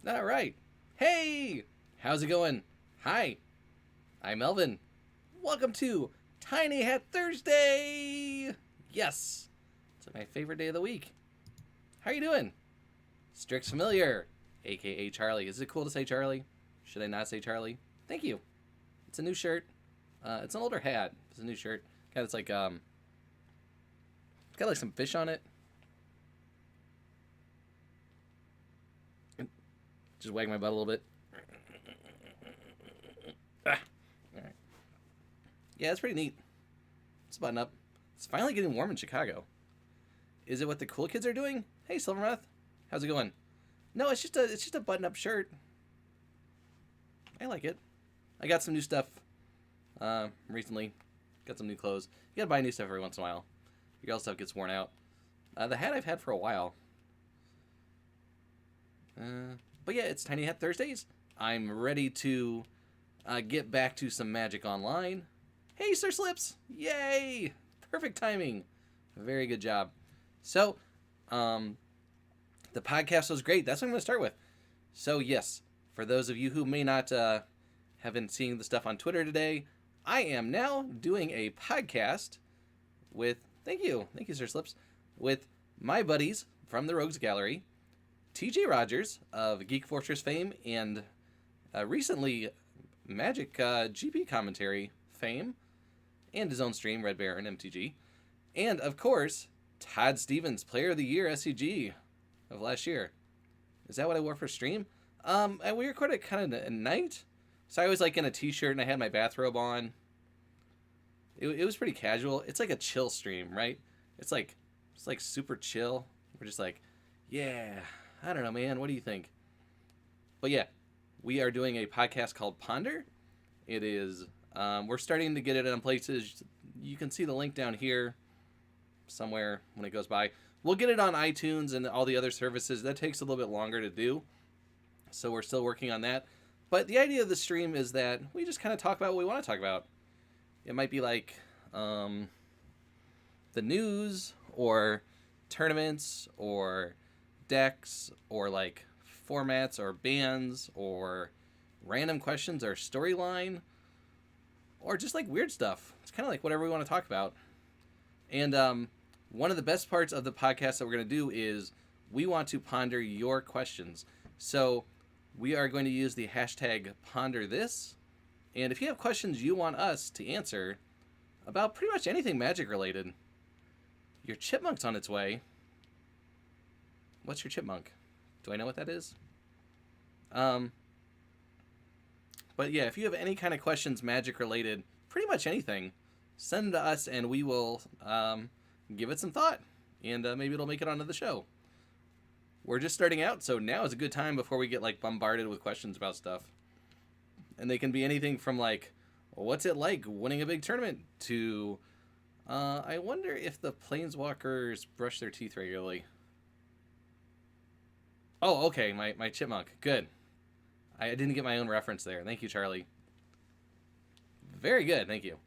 All right. Hey, how's it going? Hi, I'm Melvin. Welcome to Tiny Hat Thursday. Yes, it's my favorite day of the week. How are you doing? Strix Familiar, aka Charlie. Is it cool to say Charlie? Should I not say Charlie? Thank you. It's a new shirt. It's an older hat. It's a new shirt. It's like it's got like some fish on it. Just wag my butt a little bit. Ah. All right. Yeah, it's pretty neat. It's a button up. It's finally getting warm in Chicago. Is it what the cool kids are doing? Hey, Silvermouth, how's it going? No, it's just a button up shirt. I like it. I got some new stuff recently. Got some new clothes. You gotta buy new stuff every once in a while. Your old stuff gets worn out. The hat I've had for a while. But yeah, it's Tiny Hat Thursdays. I'm ready to get back to some Magic Online. Hey, Sir Slips! Yay! Perfect timing. Very good job. So, the podcast was great. That's what I'm going to start with. So, yes, for those of you who may not have been seeing the stuff on Twitter today, I am now doing a podcast with, thank you, Sir Slips, with my buddies from the Rogues Gallery, TJ Rogers of Geek Fortress fame and recently Magic GP commentary fame and his own stream, Red Baron MTG, and of course Todd Stevens, Player of the Year SCG of last year. Is that what I wore for stream? And we recorded kind of at night, so I was like in a t-shirt and I had my bathrobe on. It was pretty casual. It's like a chill stream, right? It's like super chill. We're just like, yeah. I don't know, man. What do you think? But yeah, we are doing a podcast called Ponder. It is, we're starting to get it in places. You can see the link down here somewhere when it goes by. We'll get it on iTunes and all the other services. That takes a little bit longer to do. So we're still working on that. But the idea of the stream is that we just kind of talk about what we want to talk about. It might be like the news or tournaments or decks or like formats or bands or random questions or storyline or just like weird stuff. It's kind of like whatever we want to talk about. And one of the best parts of the podcast that we're going to do is we want to ponder your questions. So we are going to use the hashtag ponder this. And if you have questions you want us to answer about pretty much anything Magic related, your chipmunk's on its way. What's your chipmunk? Do I know what that is? But yeah, if you have any kind of questions Magic related, pretty much anything, send them to us and we will give it some thought. And maybe it'll make it onto the show. We're just starting out, so now is a good time before we get like bombarded with questions about stuff. And they can be anything from like, what's it like winning a big tournament to, I wonder if the Planeswalkers brush their teeth regularly. Oh, okay, my chipmunk. Good. I didn't get my own reference there. Thank you, Charlie. Very good, thank you.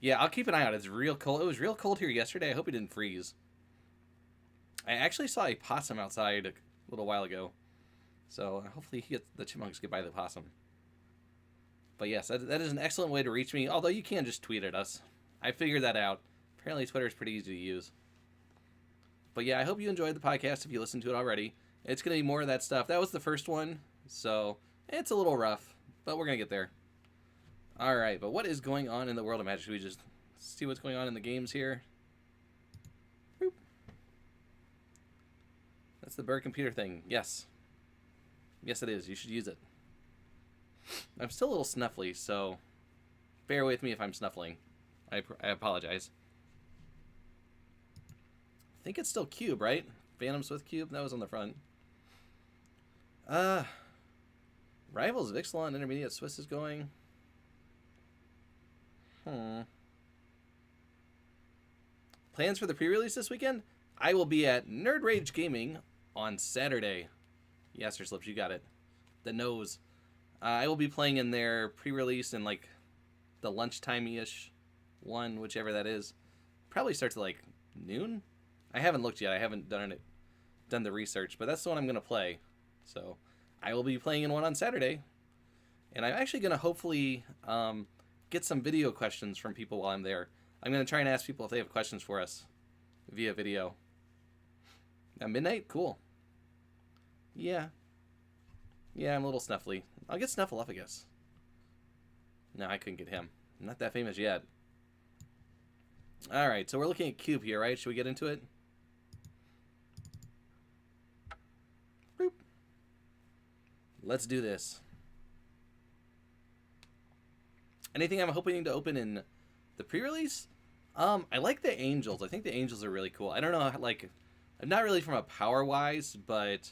Yeah, I'll keep an eye out. It's real cold. It was real cold here yesterday. I hope it didn't freeze. I actually saw a possum outside a little while ago. So hopefully the chipmunks get by the possum. But yes, that is an excellent way to reach me. Although you can just tweet at us. I figured that out. Apparently Twitter is pretty easy to use. But yeah, I hope you enjoyed the podcast if you listened to it already. It's going to be more of that stuff. That was the first one, so it's a little rough, but we're going to get there. All right, but what is going on in the world of Magic? Should we just see what's going on in the games here? Boop. That's the bird computer thing. Yes. Yes, it is. You should use it. I'm still a little snuffly, so bear with me if I'm snuffling. I apologize. I think it's still Cube, right? Phantom Swift Cube? That was on the front. Rivals of Ixalan Intermediate Swiss is going. Plans for the pre-release this weekend? I will be at Nerd Rage Gaming on Saturday. Yes, Sir Slips, you got it. The nose. I will be playing in their pre-release in like the lunchtime-ish one, whichever that is. Probably starts at like noon. I haven't looked yet. I haven't done the research, but that's the one I'm going to play. So I will be playing in one on Saturday. And I'm actually going to hopefully get some video questions from people while I'm there. I'm going to try and ask people if they have questions for us via video. At midnight? Cool. Yeah. Yeah, I'm a little snuffly. I'll get Snuffle up, I guess. No, I couldn't get him. I'm not that famous yet. Alright, so we're looking at Cube here, right? Should we get into it? Boop. Let's do this. Anything I'm hoping to open in the pre-release? I like the Angels. I think the Angels are really cool. I don't know, like, I'm not really from a power-wise, but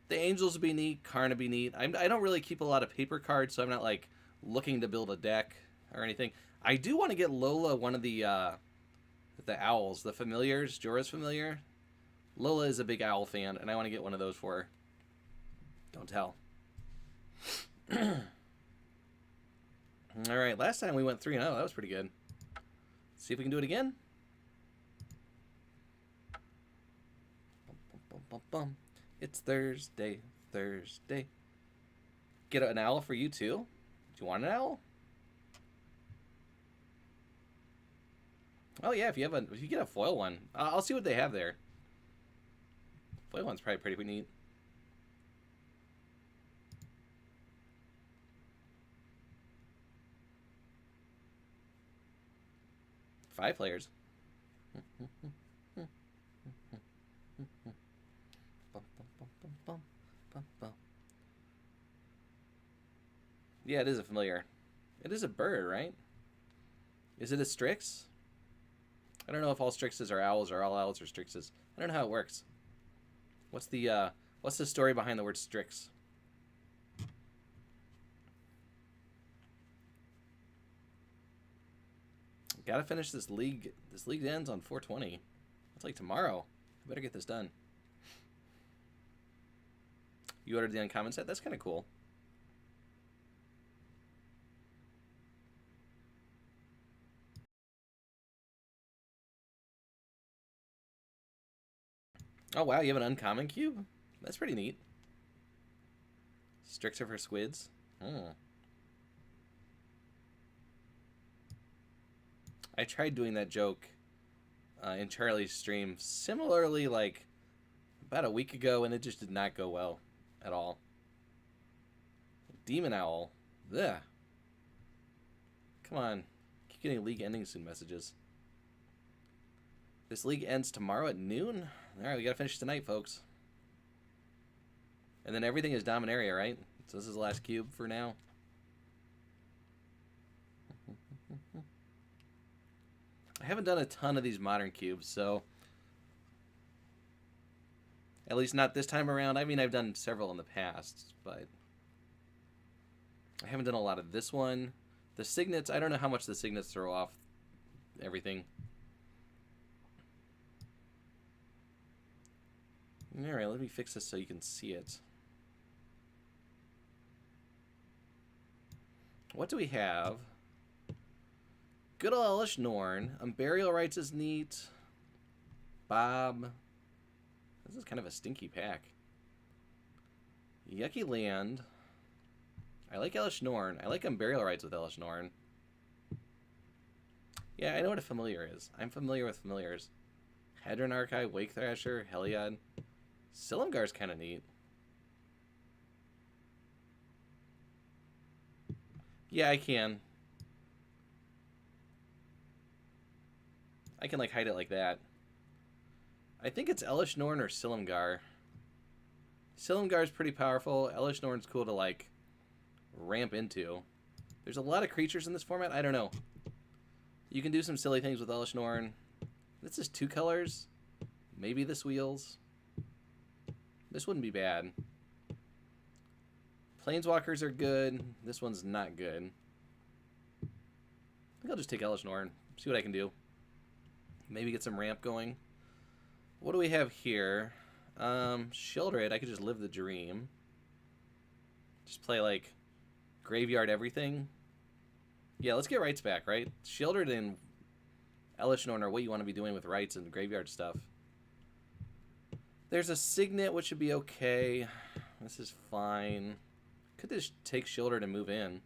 the Angels would be neat. Karn would be neat. I don't really keep a lot of paper cards, so I'm not, like, looking to build a deck or anything. I do want to get Lola one of the owls, the familiars, Jorah's familiar. Lola is a big owl fan, and I want to get one of those for her. Don't tell. Alright, last time we went 3-0. That was pretty good. Let's see if we can do it again. Bum, bum, bum, bum. It's Thursday. Get an owl for you too? Do you want an owl? Oh yeah, if you get a foil one. I'll see what they have there. Foil one's probably pretty neat. Five players. Yeah, it is a familiar. It is a bird, right? Is it a Strix? I don't know if all Strixes are owls or all owls are Strixes. I don't know how it works. What's the story behind the word Strix? Gotta finish this league. This league ends on 4/20. It's like tomorrow. I better get this done. You ordered the uncommon set? That's kind of cool. Oh wow, you have an uncommon cube? That's pretty neat. Strixer for squids. Oh. I tried doing that joke in Charlie's stream similarly, like, about a week ago, and it just did not go well at all. Demon Owl. Ugh. Come on. Keep getting league ending soon messages. This league ends tomorrow at noon? Alright, we gotta finish tonight, folks. And then everything is Dominaria, right? So this is the last cube for now. I haven't done a ton of these modern cubes, so at least not this time around. I mean, I've done several in the past, but I haven't done a lot of this one. The signets, I don't know how much the signets throw off everything. Alright, let me fix this so you can see it. What do we have? Good old Elish Norn. Burial Rites is neat. Bob. This is kind of a stinky pack. Yucky Land. I like Elish Norn. I like Burial Rites with Elish Norn. Yeah, I know what a familiar is. I'm familiar with familiars. Hadron Archive, Wake Thrasher, Heliod. Silumgar's kind of neat. Yeah, I can. I can, like, hide it like that. I think it's Elish Norn or Silumgar. Silumgar's pretty powerful. Elish Norn's cool to, like, ramp into. There's a lot of creatures in this format. I don't know. You can do some silly things with Elish Norn. This is 2 colors. Maybe this wheels. This wouldn't be bad. Planeswalkers are good. This one's not good. I think I'll just take Elish Norn. See what I can do. Maybe get some ramp going. What do we have here? Shieldred, I could just live the dream. Just play, like, graveyard everything. Yeah, let's get Rites back, right? Shieldred and Elish Norn are what you want to be doing with Rites and graveyard stuff. There's a Signet, which should be okay. This is fine. Could this take Shoulder to move in?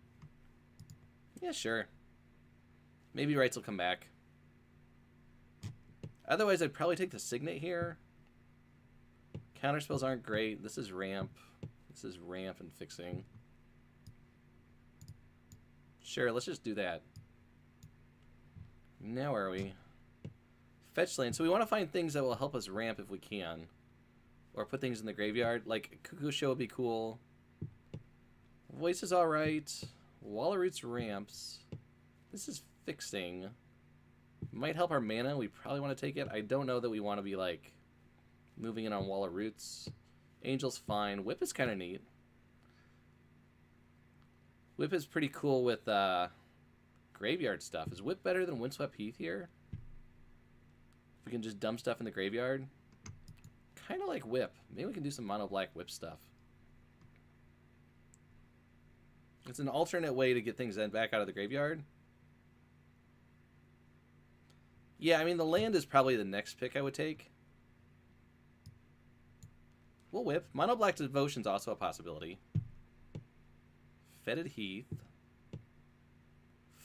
Yeah, sure. Maybe Rights will come back. Otherwise, I'd probably take the Signet here. Counterspells aren't great. This is ramp. This is ramp and fixing. Sure, let's just do that. Now where are we? Fetch land. So we want to find things that will help us ramp if we can. Or put things in the graveyard. Like, Cuckoo Show would be cool. Voice is alright. Wall of Roots ramps. This is fixing. Might help our mana. We probably want to take it. I don't know that we want to be, like, moving in on Wall of Roots. Angel's fine. Whip is kind of neat. Whip is pretty cool with graveyard stuff. Is Whip better than Windswept Heath here? If we can just dump stuff in the graveyard. Kind of like Whip. Maybe we can do some mono black Whip stuff. It's an alternate way to get things back out of the graveyard. Yeah, I mean, the land is probably the next pick I would take. We'll Whip. Mono black Devotion's also a possibility. Fetid Heath.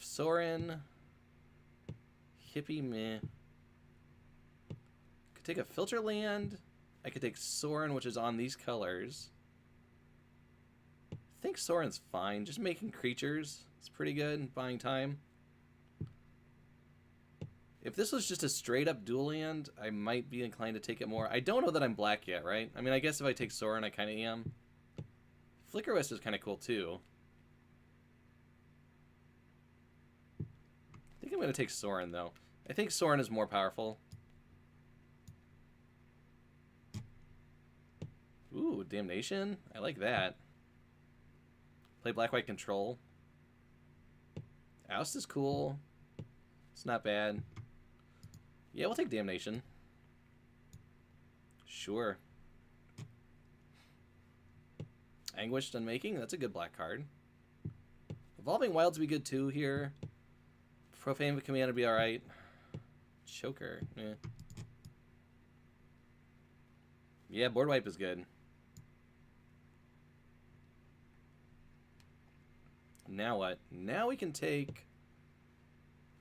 Sorin. Hippie meh. Could take a filter land. I could take Sorin, which is on these colors. I think Sorin's fine. Just making creatures is pretty good. Buying time. If this was just a straight up dual land, I might be inclined to take it more. I don't know that I'm black yet, right? I mean, I guess if I take Sorin, I kind of am. Flicker Wisp is kind of cool too. I think I'm going to take Sorin, though. I think Sorin is more powerful. Ooh, Damnation. I like that. Play Black-White Control. Oust is cool. It's not bad. Yeah, we'll take Damnation. Sure. Anguished Unmaking. That's a good black card. Evolving Wilds would be good, too, here. Profane Command would be alright. Choker. Eh. Yeah, Board Wipe is good. Now what? Now we can take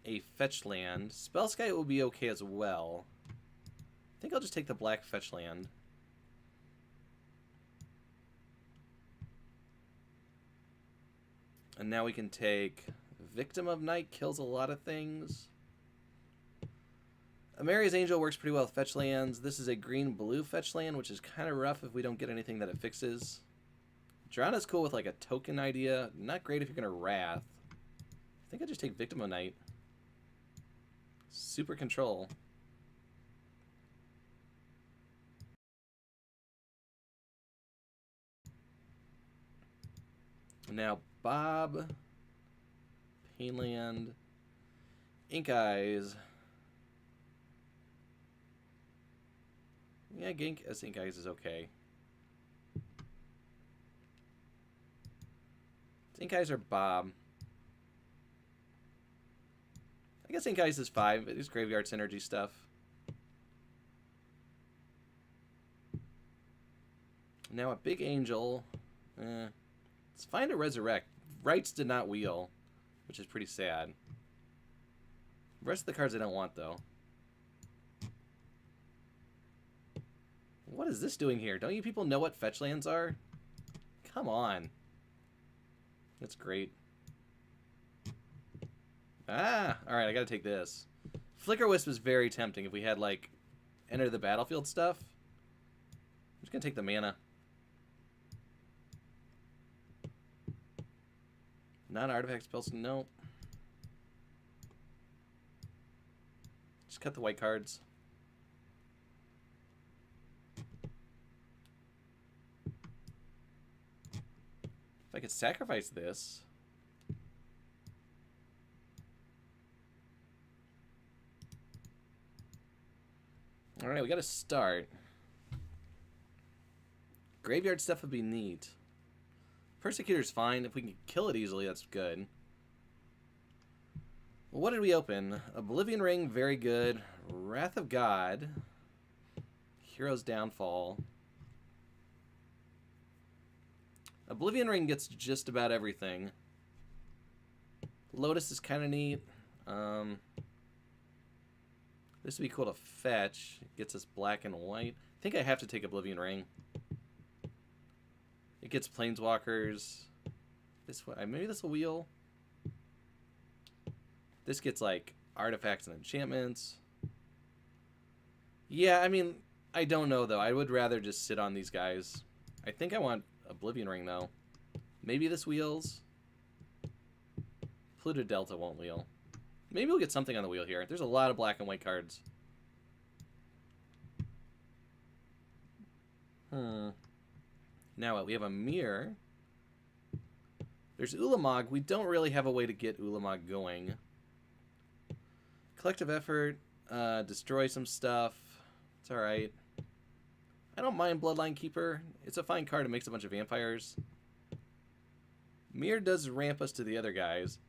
a fetch land. Spellskite will be okay as well. I think I'll just take the black fetch land. And now we can take Victim of Night, kills a lot of things. Amaria's Angel works pretty well with fetch lands. This is a green-blue fetch land, which is kind of rough if we don't get anything that it fixes. Drowna's cool with like a token idea. Not great if you're going to Wrath. I think I just take Victim of Night. Super Control. Now Bob. Painland. Ink Eyes. Yeah, Gink as Ink Eyes is okay. Ink Eyes or Bob. I guess Ink Eyes is 5. It is Graveyard Synergy stuff. Now a Big Angel. It's fine to Resurrect. Rights did not wheel, which is pretty sad. The rest of the cards I don't want, though. What is this doing here? Don't you people know what fetch lands are? Come on. That's great. Ah! Alright, I gotta take this. Flicker Wisp is very tempting if we had, like, Enter the Battlefield stuff. I'm just gonna take the mana. Non-artifact spells, nope. Just cut the white cards. If I could sacrifice this. Alright, we gotta start. Graveyard stuff would be neat. Persecutor's fine. If we can kill it easily, that's good. Well, what did we open? Oblivion Ring, very good. Wrath of God. Hero's Downfall. Oblivion Ring gets just about everything. Lotus is kind of neat. This would be cool to fetch. It gets us black and white. I think I have to take Oblivion Ring. It gets Planeswalkers. This way, maybe this will wheel. This gets like artifacts and enchantments. Yeah, I mean, I don't know though. I would rather just sit on these guys. I think I want Oblivion Ring though. Maybe this wheels. Pluto Delta won't wheel. Maybe we'll get something on the wheel here. There's a lot of black and white cards. Now what? We have a mirror. There's Ulamog. We don't really have a way to get Ulamog going. Collective effort. Destroy some stuff. It's alright. I don't mind Bloodline Keeper. It's a fine card. It makes a bunch of vampires. Mirror does ramp us to the other guys.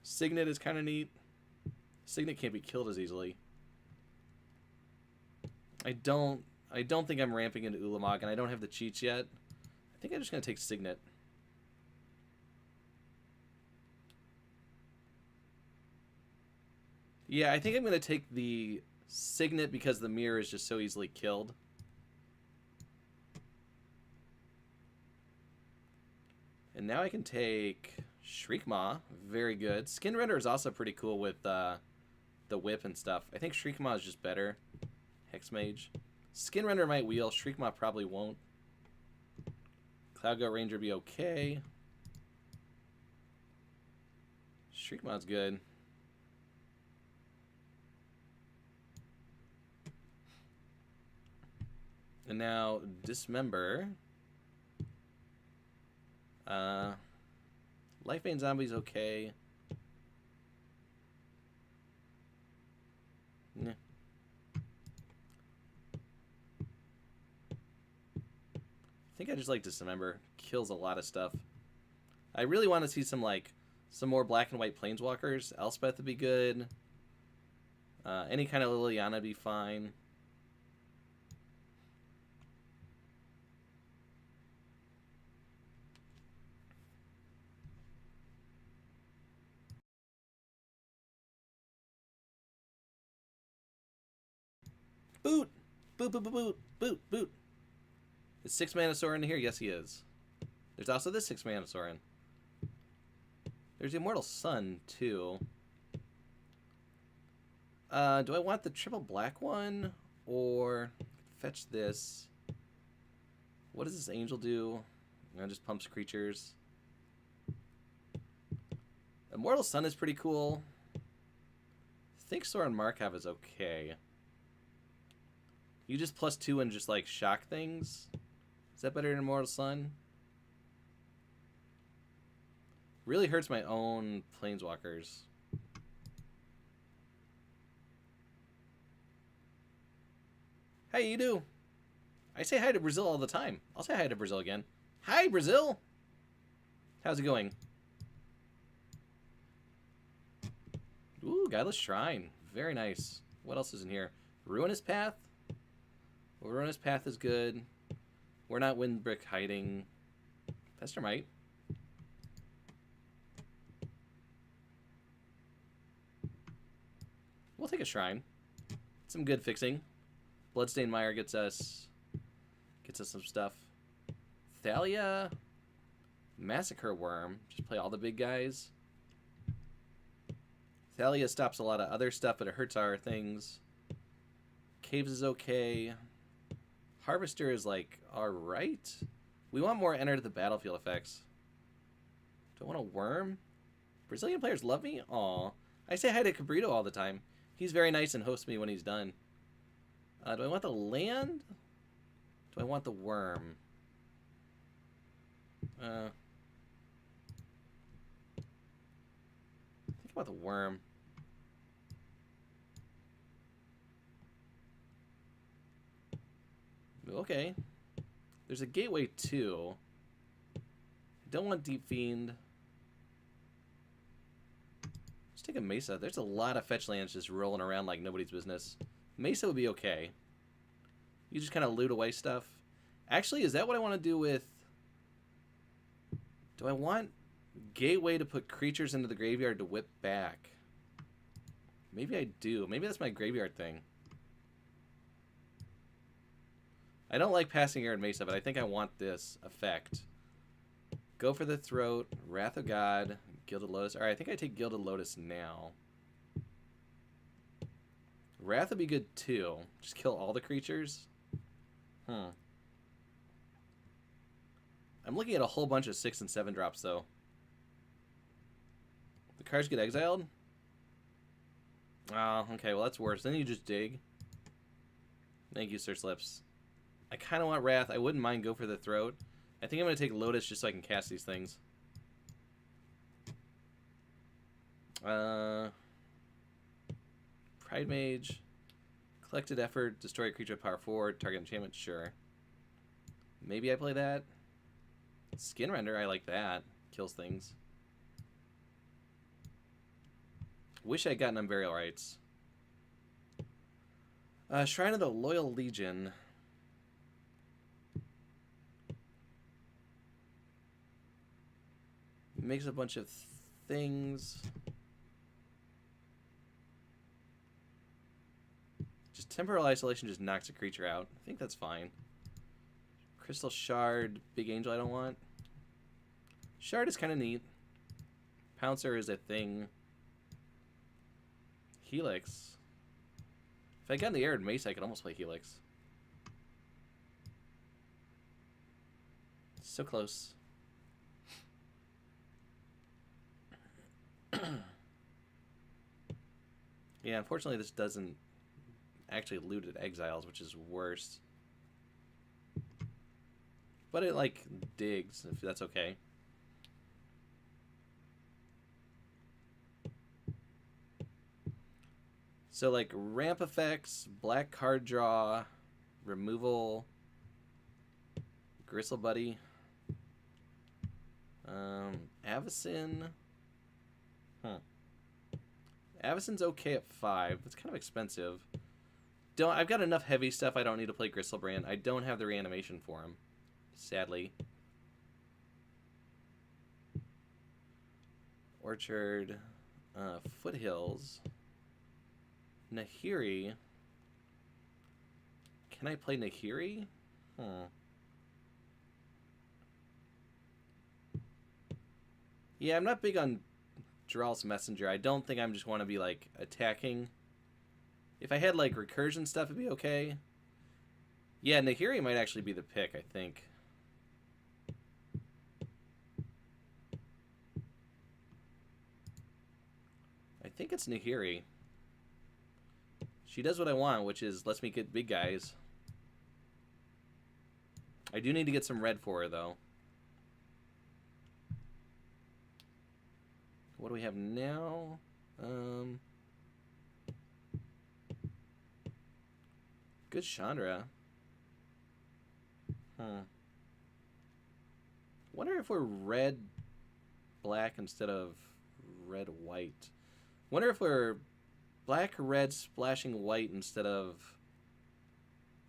Signet is kind of neat. Signet can't be killed as easily. I don't think I'm ramping into Ulamog, and I don't have the cheats yet. I think I'm just going to take Signet. Yeah, I think I'm going to take the Signet because the mirror is just so easily killed. And now I can take Shriekmaw. Very good. Skin Render is also pretty cool with the whip and stuff. I think Shriekmaw is just better. Hexmage. Skin Render might wheel. Shriekmaw probably won't. Cloudgoat Ranger be okay. Shriekmaw's good. And now Dismember. Lifebane Zombie's okay. Nah. I think I just like Dismember. Kills a lot of stuff. I really want to see some more black and white planeswalkers. Elspeth would be good. Any kind of Liliana would be fine. Boot! Boot, boot, boot, boot, boot, boot. Is 6 mana Sorin here? Yes, he is. There's also this 6 mana Sorin. There's the Immortal Sun, too. Do I want the triple black one? Or fetch this? What does this angel do? Just pumps creatures. Immortal Sun is pretty cool. I think Sorin Markov is okay. You just +2 and just like shock things? Is that better than Immortal Sun? Really hurts my own planeswalkers. How you do? I say hi to Brazil all the time. I'll say hi to Brazil again. Hi, Brazil! How's it going? Ooh, Guileless Shrine. Very nice. What else is in here? Ruinous Path? Well, Ruinous Path is good. We're not Windbrick hiding. Pestermite. We'll take a Shrine. Some good fixing. Bloodstained Mire gets us some stuff. Thalia. Massacre Worm. Just play all the big guys. Thalia stops a lot of other stuff, but it hurts our things. Caves is okay. Harvester is like alright. We want more enter the battlefield effects. Do I want a worm? Brazilian players love me? Aw. I say hi to Cabrito all the time. He's very nice and hosts me when he's done. Do I want the land? Do I want the worm? I think about the worm. Okay. There's a gateway too. I don't want Deep Fiend. Let's take a Mesa. There's a lot of fetch lands just rolling around like nobody's business. Mesa would be okay. You just kind of loot away stuff. Actually, is that what I want to do with... Do I want Gateway to put creatures into the graveyard to whip back? Maybe I do. Maybe that's my graveyard thing. I don't like passing Arid Mesa, but I think I want this effect. Go for the Throat, Wrath of God, Gilded Lotus. Alright, I think I take Gilded Lotus now. Wrath would be good too. Just kill all the creatures. I'm looking at a whole bunch of 6 and 7 drops though. The cards get exiled? Oh, okay, well that's worse. Then you just dig. Thank you, Sir Slips. I kind of want Wrath. I wouldn't mind go for the Throat. I think I'm going to take Lotus just so I can cast these things. Pride Mage. Collected Effort. Destroy a creature with power 4. Target enchantment. Sure. Maybe I play that. Skin Render. I like that. Kills things. Wish I'd gotten Unburial Rites. Shrine of the Loyal Legion. Makes a bunch of things. Just Temporal Isolation just knocks a creature out. I think that's fine. Crystal Shard, Big Angel I don't want. Shard is kind of neat. Pouncer is a thing. Helix. If I got in the Arid Mace, I could almost play Helix. So close. Yeah, unfortunately this doesn't actually loot at exiles, which is worse. But it, like, digs, if that's okay. So, like, ramp effects, black card draw, removal, Gristle Buddy, Avacyn. Avacyn's okay at 5. It's kind of expensive. I've got enough heavy stuff. I don't need to play Gristlebrand. I don't have the reanimation for him, sadly. Orchard, Foothills, Nahiri. Can I play Nahiri? Yeah, I'm not big on Geralt's Messenger. I don't think I'm just want to be, like, attacking. If I had, like, recursion stuff, it'd be okay. Yeah, Nahiri might actually be the pick, I think. I think it's Nahiri. She does what I want, which is lets me get big guys. I do need to get some red for her, though. What do we have now? Good Chandra. Wonder if we're red black instead of red white. Wonder if we're black red splashing white instead of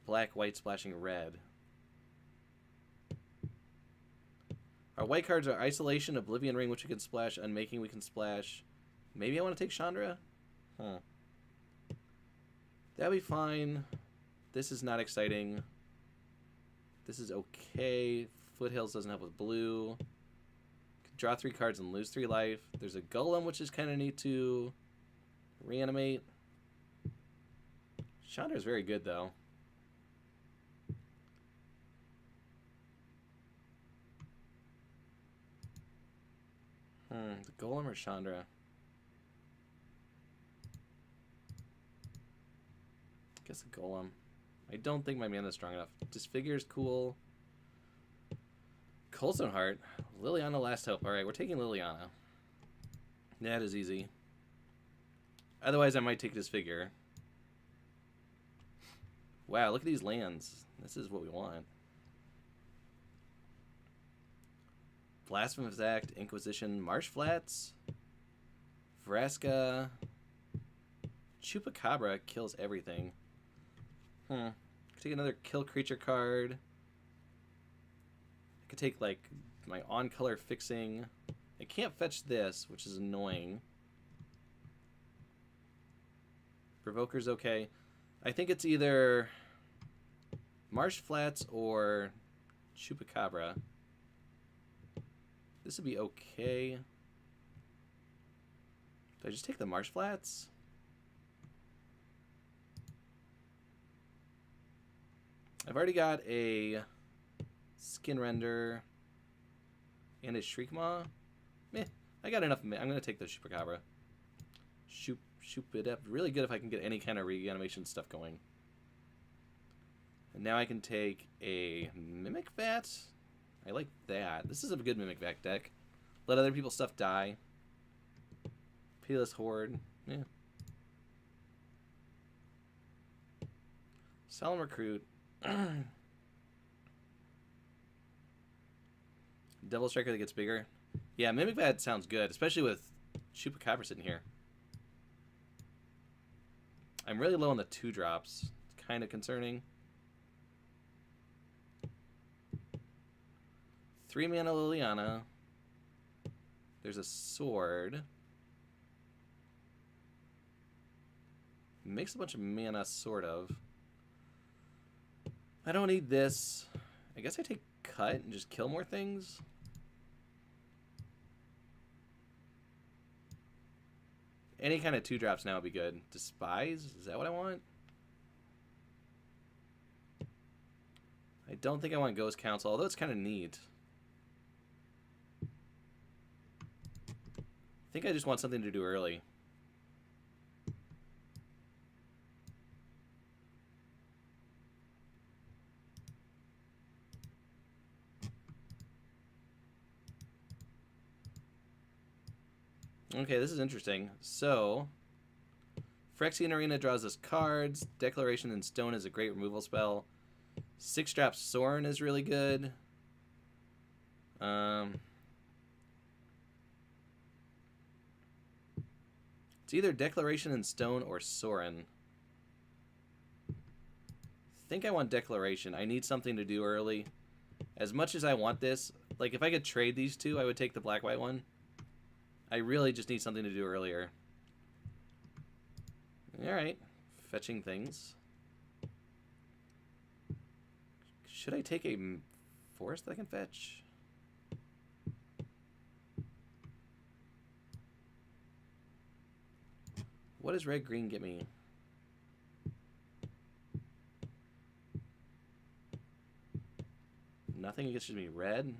black white splashing red. Our white cards are Isolation, Oblivion Ring, which we can splash, Unmaking we can splash. Maybe I want to take Chandra? That'd be fine. This is not exciting. This is okay. Foothills doesn't help with blue. Draw 3 cards and lose 3 life. There's a Golem, which is kind of neat to reanimate. Chandra's very good, though. The Golem or Chandra? I guess the Golem. I don't think my mana's strong enough. Disfigure's cool. Coldstone Heart. Liliana Last Hope. Alright, we're taking Liliana. That is easy. Otherwise, I might take Disfigure. Wow, look at these lands. This is what we want. Blasphemous Act, Inquisition, Marsh Flats, Vraska, Chupacabra kills everything. Take another kill creature card. I could take, like, my on-color fixing. I can't fetch this, which is annoying. Provoker's okay. I think it's either Marsh Flats or Chupacabra. This would be okay. Do I just take the Marsh Flats? I've already got a Skin Render and a Shriekmaw. Meh, I got enough. I'm going to take the Chupacabra. Shoot it up. Really good if I can get any kind of reanimation stuff going. And now I can take a Mimic Vat. I like that. This is a good Mimic Vat deck. Let other people's stuff die. Peerless Horde. Yeah. Solemn Recruit. Devil Striker that gets bigger. Yeah, Mimic Vat sounds good, especially with Chupacabra sitting here. I'm really low on the 2-drops. It's kind of concerning. 3 mana Liliana. There's a sword. Makes a bunch of mana, sort of. I don't need this. I guess I take cut and just kill more things. Any kind of 2-drops now would be good. Despise? Is that what I want? I don't think I want Ghost Council, although it's kind of neat. I think I just want something to do early. Okay, this is interesting. So, Phyrexian Arena draws us cards. Declaration in Stone is a great removal spell. 6-drop Sorin is really good. It's either Declaration in Stone or Sorin. I think I want Declaration. I need something to do early. As much as I want this, like if I could trade these two, I would take the black-white one. I really just need something to do earlier. Alright. Fetching things. Should I take a forest that I can fetch? What does red-green get me? Nothing gets me red.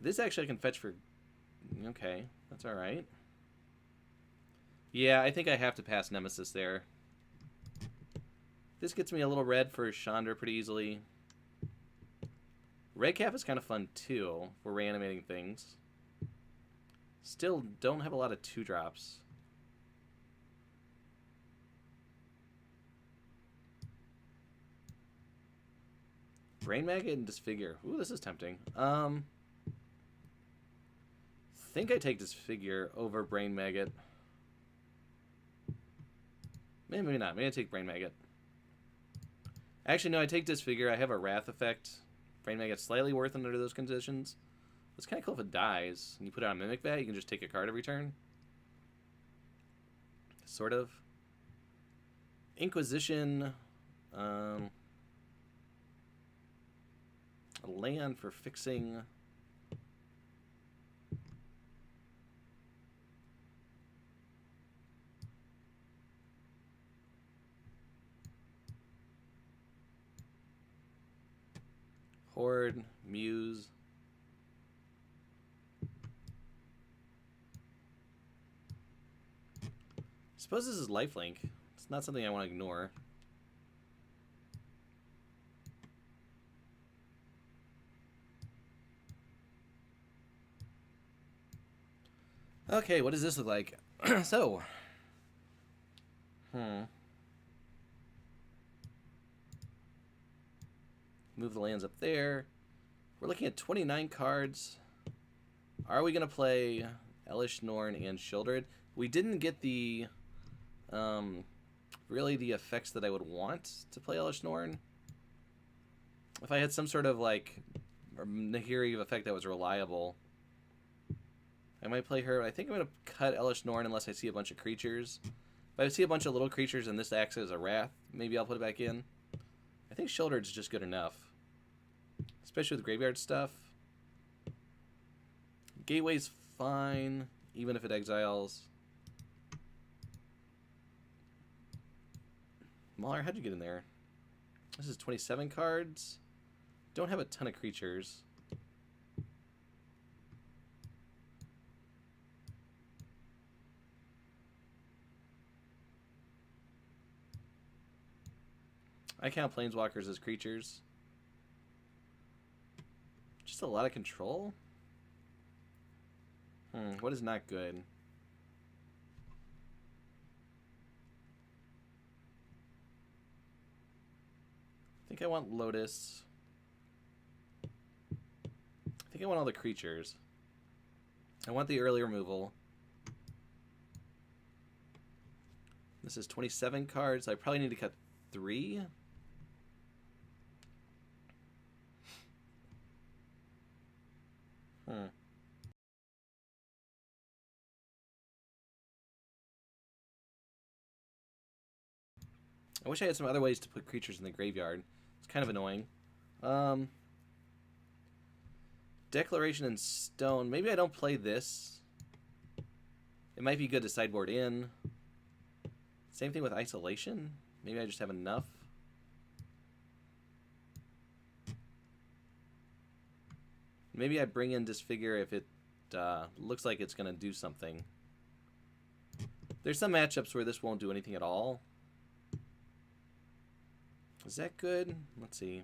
This actually I can fetch for... Okay, that's alright. Yeah, I think I have to pass Nemesis there. This gets me a little red for Chandra pretty easily. Red Cap is kind of fun too for reanimating things. Still don't have a lot of 2-drops. Brain Maggot and Disfigure. Ooh, this is tempting. Think I take Disfigure over Brain Maggot. Maybe not. Maybe I take Brain Maggot. Actually, no, I take Disfigure. I have a Wrath effect. Brain Maggot's slightly worth under those conditions. It's kind of cool if it dies. And you put it on Mimic Vat, you can just take a card every turn. Sort of. Inquisition. A land for fixing. Horde, Muse. Suppose this is lifelink. It's not something I want to ignore. Okay, what does this look like? So. Move the lands up there. We're looking at 29 cards. Are we going to play Elish Norn and Sheoldred? We didn't get the, really the effects that I would want to play Elish Norn. If I had some sort of, like, Nahiri effect that was reliable, I might play her. I think I'm going to cut Elish Norn unless I see a bunch of creatures. If I see a bunch of little creatures and this acts as a Wrath, maybe I'll put it back in. I think Sheoldred's just good enough. Especially with graveyard stuff. Gateway's fine, even if it exiles. Mauler, how'd you get in there? This is 27 cards. Don't have a ton of creatures. I count planeswalkers as creatures. Just a lot of control? What is not good? I think I want Lotus. I think I want all the creatures. I want the early removal. This is 27 cards. I probably need to cut 3. I wish I had some other ways to put creatures in the graveyard. It's kind of annoying. Declaration and Stone. Maybe I don't play this. It might be good to sideboard in. Same thing with Isolation. Maybe I just have enough. Maybe I bring in Disfigure if it looks like it's going to do something. There's some matchups where this won't do anything at all. Is that good? Let's see.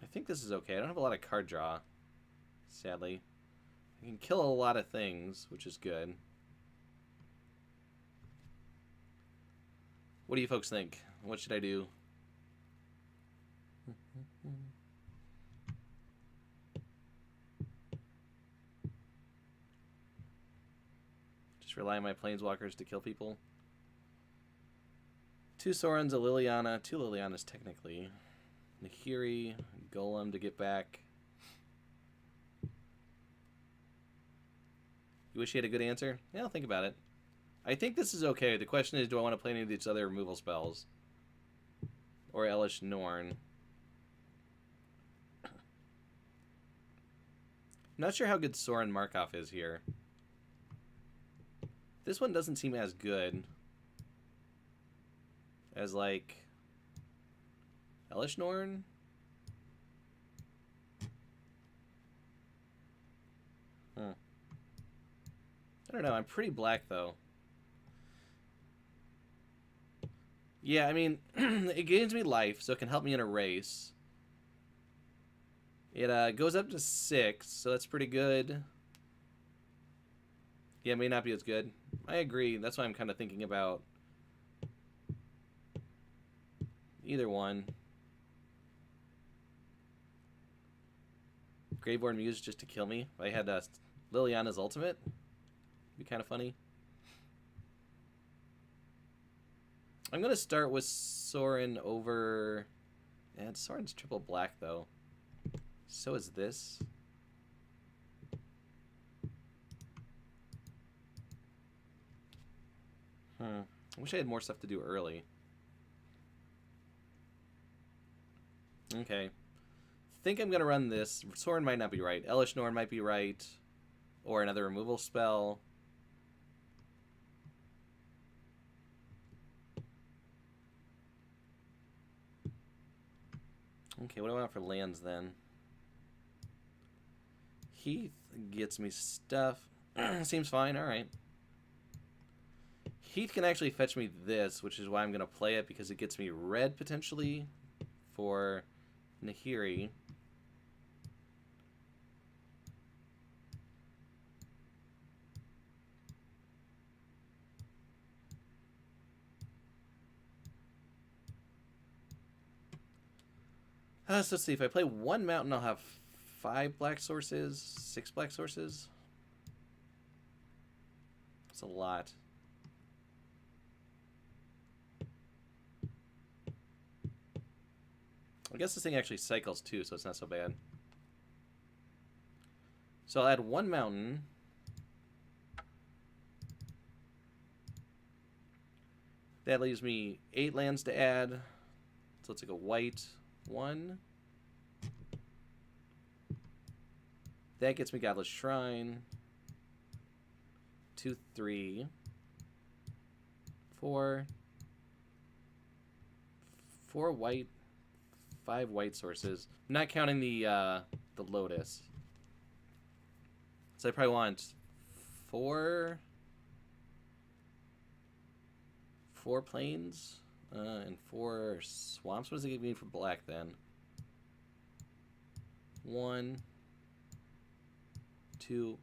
I think this is okay. I don't have a lot of card draw, sadly. I can kill a lot of things, which is good. What do you folks think? What should I do? Just rely on my planeswalkers to kill people. 2 Sorens, a Liliana. 2 Lilianas, technically. Nahiri, Golem to get back. You wish you had a good answer? Yeah, I'll think about it. I think this is okay. The question is, do I want to play any of these other removal spells? Or Elish Norn? I'm not sure how good Sorin Markov is here. This one doesn't seem as good as, like, Elish Norn? I don't know. I'm pretty black, though. Yeah, I mean, it gains me life, so it can help me in a race. It goes up to 6, so that's pretty good. Yeah, it may not be as good. I agree. That's why I'm kind of thinking about either one. Graveborn Muse just to kill me. If I had Liliana's ultimate, it'd be kind of funny. I'm going to start with Sorin over... Yeah, Sorin's triple black, though. So is this. I wish I had more stuff to do early. Okay. Think I'm going to run this. Sorin might not be right. Elish Norn might be right. Or another removal spell. Okay, what do I want for lands then? Heath gets me stuff. Seems fine, alright. Heath can actually fetch me this, which is why I'm going to play it, because it gets me red, potentially, for Nahiri. So let's see, if I play one mountain, I'll have 5 black sources, 6 black sources. That's a lot. I guess this thing actually cycles too, so it's not so bad. So I'll add 1 mountain. That leaves me 8 lands to add. So let's take a white 1. That gets me Godless Shrine. 2, 3, 4. 4 white, 5 white sources. I'm not counting the Lotus. So I probably want 4 plains and 4 swamps. What does it give me for black then? 1, 2,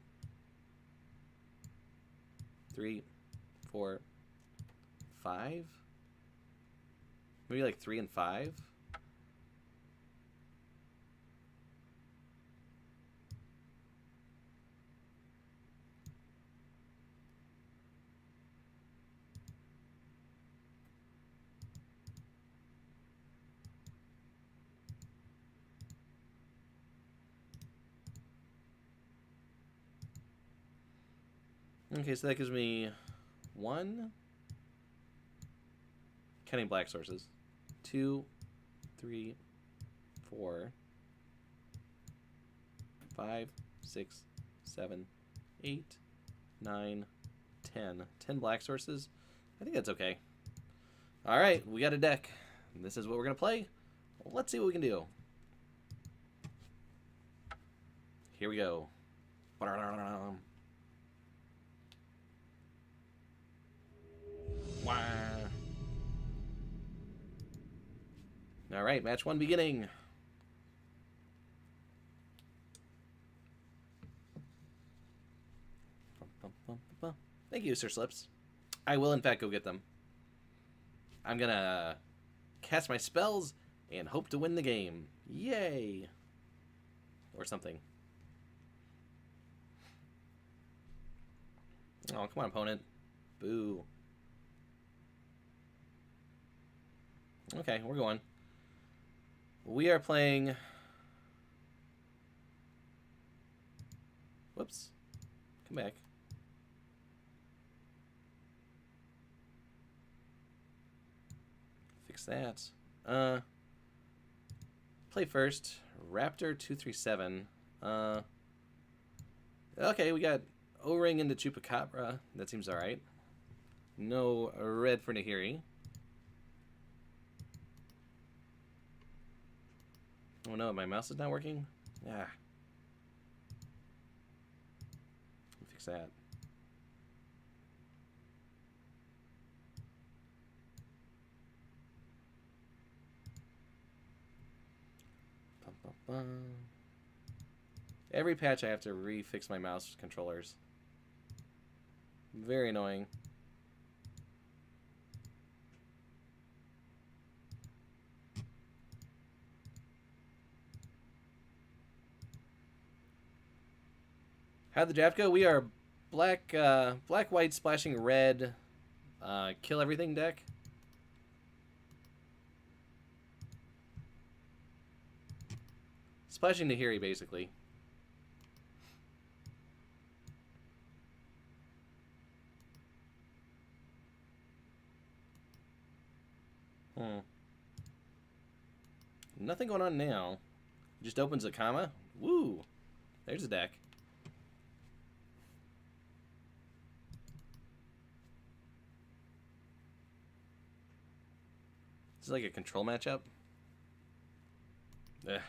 3, 4, 5. Maybe like 3 and 5. Okay, so that gives me 1, counting black sources, 2, 3, 4, 5, 6, 7, 8, 9, 10. 10 black sources. I think that's okay. Alright, we got a deck. This is what we're going to play. Let's see what we can do. Here we go. Alright, match 1 beginning. Thank you, Sir Slips. I will, in fact, go get them. I'm gonna cast my spells and hope to win the game. Yay! Or something. Oh, come on, opponent. Boo. Okay, we're going. We are playing... Whoops. Come back. Fix that. Play first. Raptor 237. Okay, we got O-Ring into Chupacabra. That seems alright. No red for Nahiri. Oh no, my mouse is not working? Ah. Fix that. Every patch I have to refix my mouse controllers. Very annoying. How'd the draft go? We are black, white, splashing red, kill everything deck. Splashing Nahiri, basically. Nothing going on now. Just opens a comma. Woo! There's a deck. This is like a control matchup. Ugh.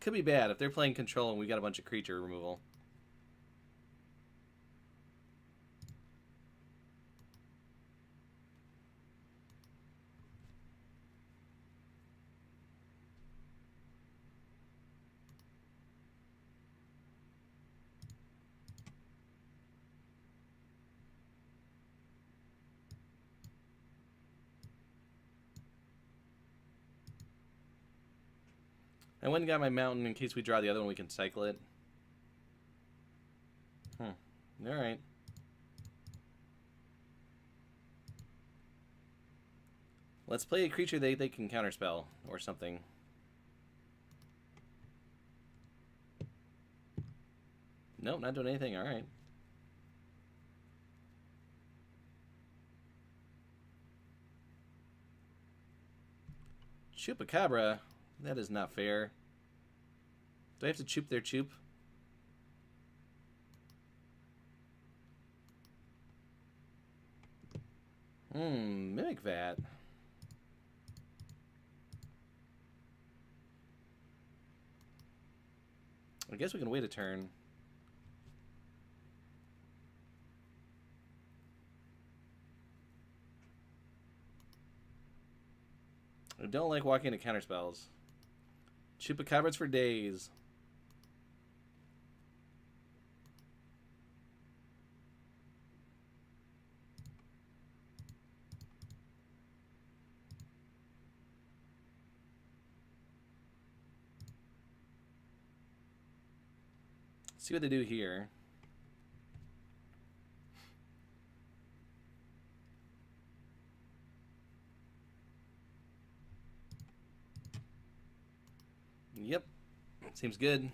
Could be bad if they're playing control and we got a bunch of creature removal. I went and got my mountain in case we draw the other one, we can cycle it. Alright. Let's play a creature they can counterspell or something. Nope, not doing anything. All right. Chupacabra? That is not fair. Do I have to choop their choop? Mimic Vat. I guess we can wait a turn. I don't like walking into counterspells. Chupacabras for days. See what they do here. Yep. Seems good.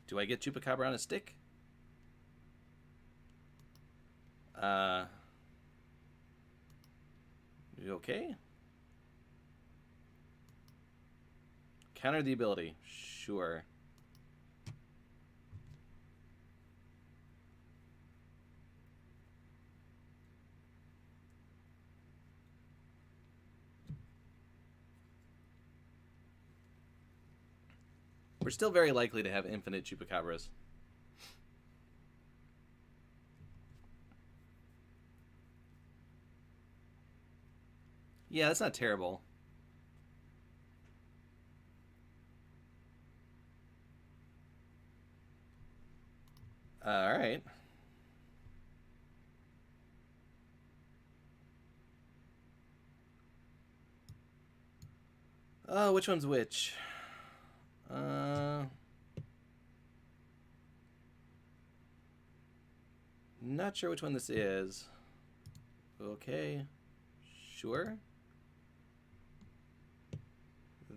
Do I get Chupacabra on a stick? You okay? Counter the ability. Sure. We're still very likely to have infinite Chupacabras. Yeah, that's not terrible. Alright. Oh, which one's which? Not sure which one this is. Okay. Sure.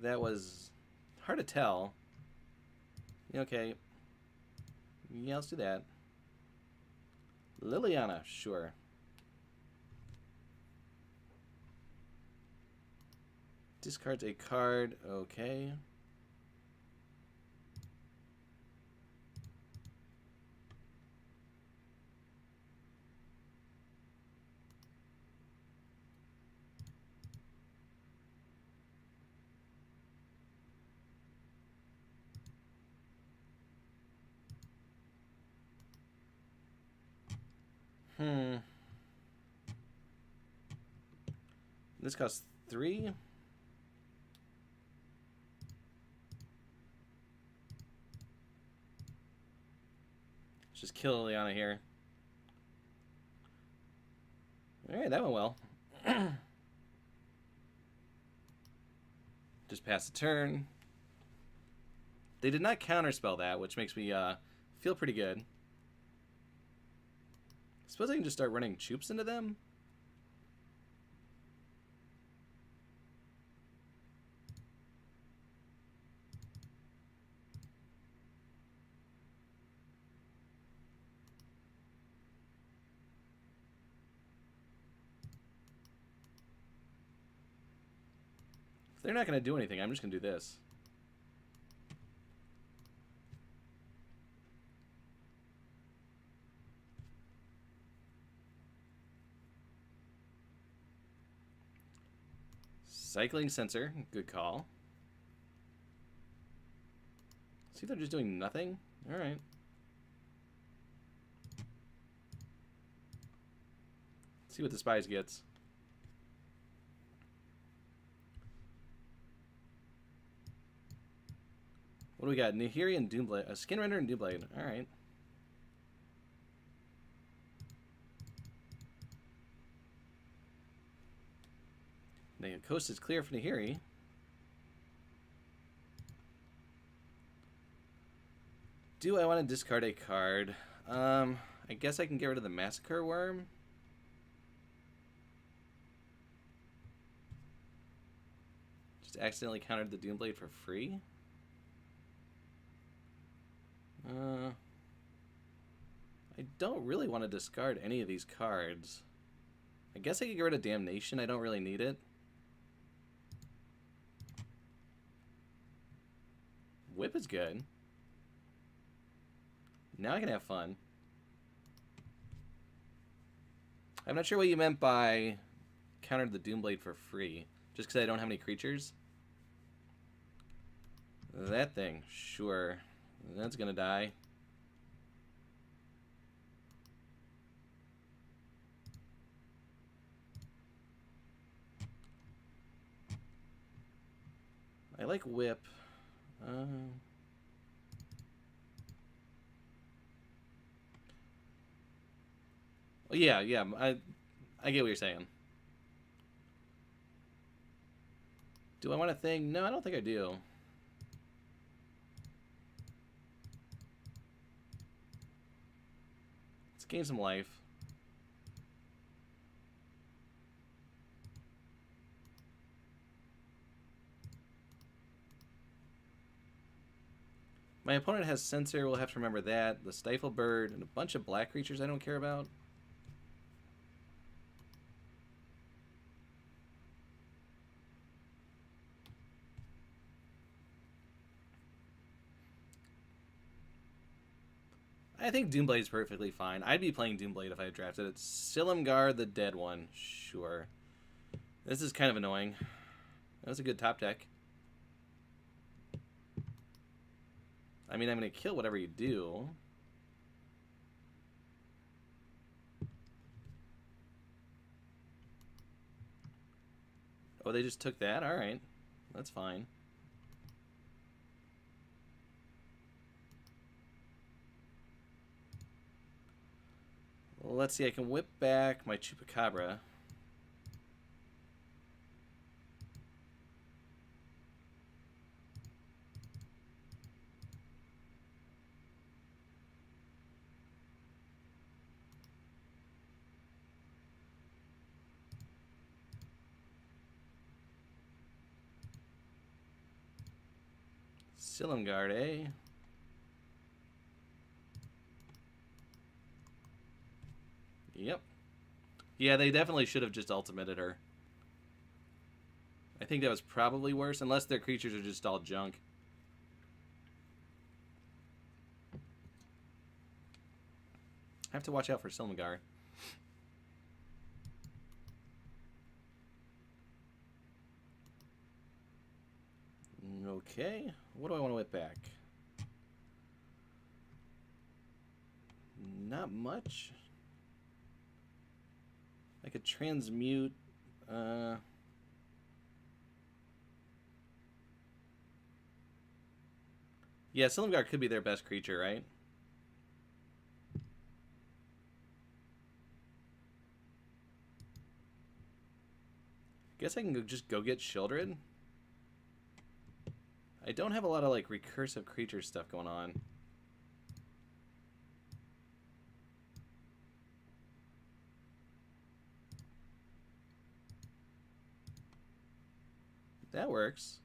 That was hard to tell. Okay. Yeah, let's do that. Liliana, sure. Discards a card, okay. This costs 3. Let's just kill Liliana here. Alright, that went well. Just pass the turn. They did not counterspell that, which makes me feel pretty good. Suppose I can just start running Choops into them? If they're not going to do anything, I'm just going to do this. Cycling Sensor, good call. See if they're just doing nothing? Alright. See what the Spies gets. What do we got? Nahiri and Doomblade. Skinrender and Doomblade. Alright. The coast is clear for Nahiri. Do I want to discard a card? I guess I can get rid of the Massacre Worm. Just accidentally countered the Doomblade for free. I don't really want to discard any of these cards. I guess I could get rid of Damnation. I don't really need it. Whip is good. Now I can have fun. I'm not sure what you meant by countered the Doomblade for free. Just because I don't have any creatures? That thing, sure. That's gonna die. I like Whip. Well, yeah, I get what you're saying. Do I want a thing? No, I don't think I do. Let's gain some life. My opponent has Censor, we'll have to remember that. The Stifle Bird, and a bunch of black creatures I don't care about. I think Doomblade is perfectly fine. I'd be playing Doomblade if I had drafted it. Silumgar, the dead one. Sure. This is kind of annoying. That was a good top deck. I mean, I'm going to kill whatever you do. Oh, they just took that? Alright. That's fine. Well, let's see. I can whip back my Chupacabra. Silumgar, eh? Yep. Yeah, they definitely should have just ultimated her. I think that was probably worse, unless their creatures are just all junk. I have to watch out for Silumgar. Okay, what do I want to whip back? Not much. I could transmute. Yeah, Silumgar could be their best creature, right? Guess I can just go get Shieldred. I don't have a lot of like recursive creature stuff going on. That works.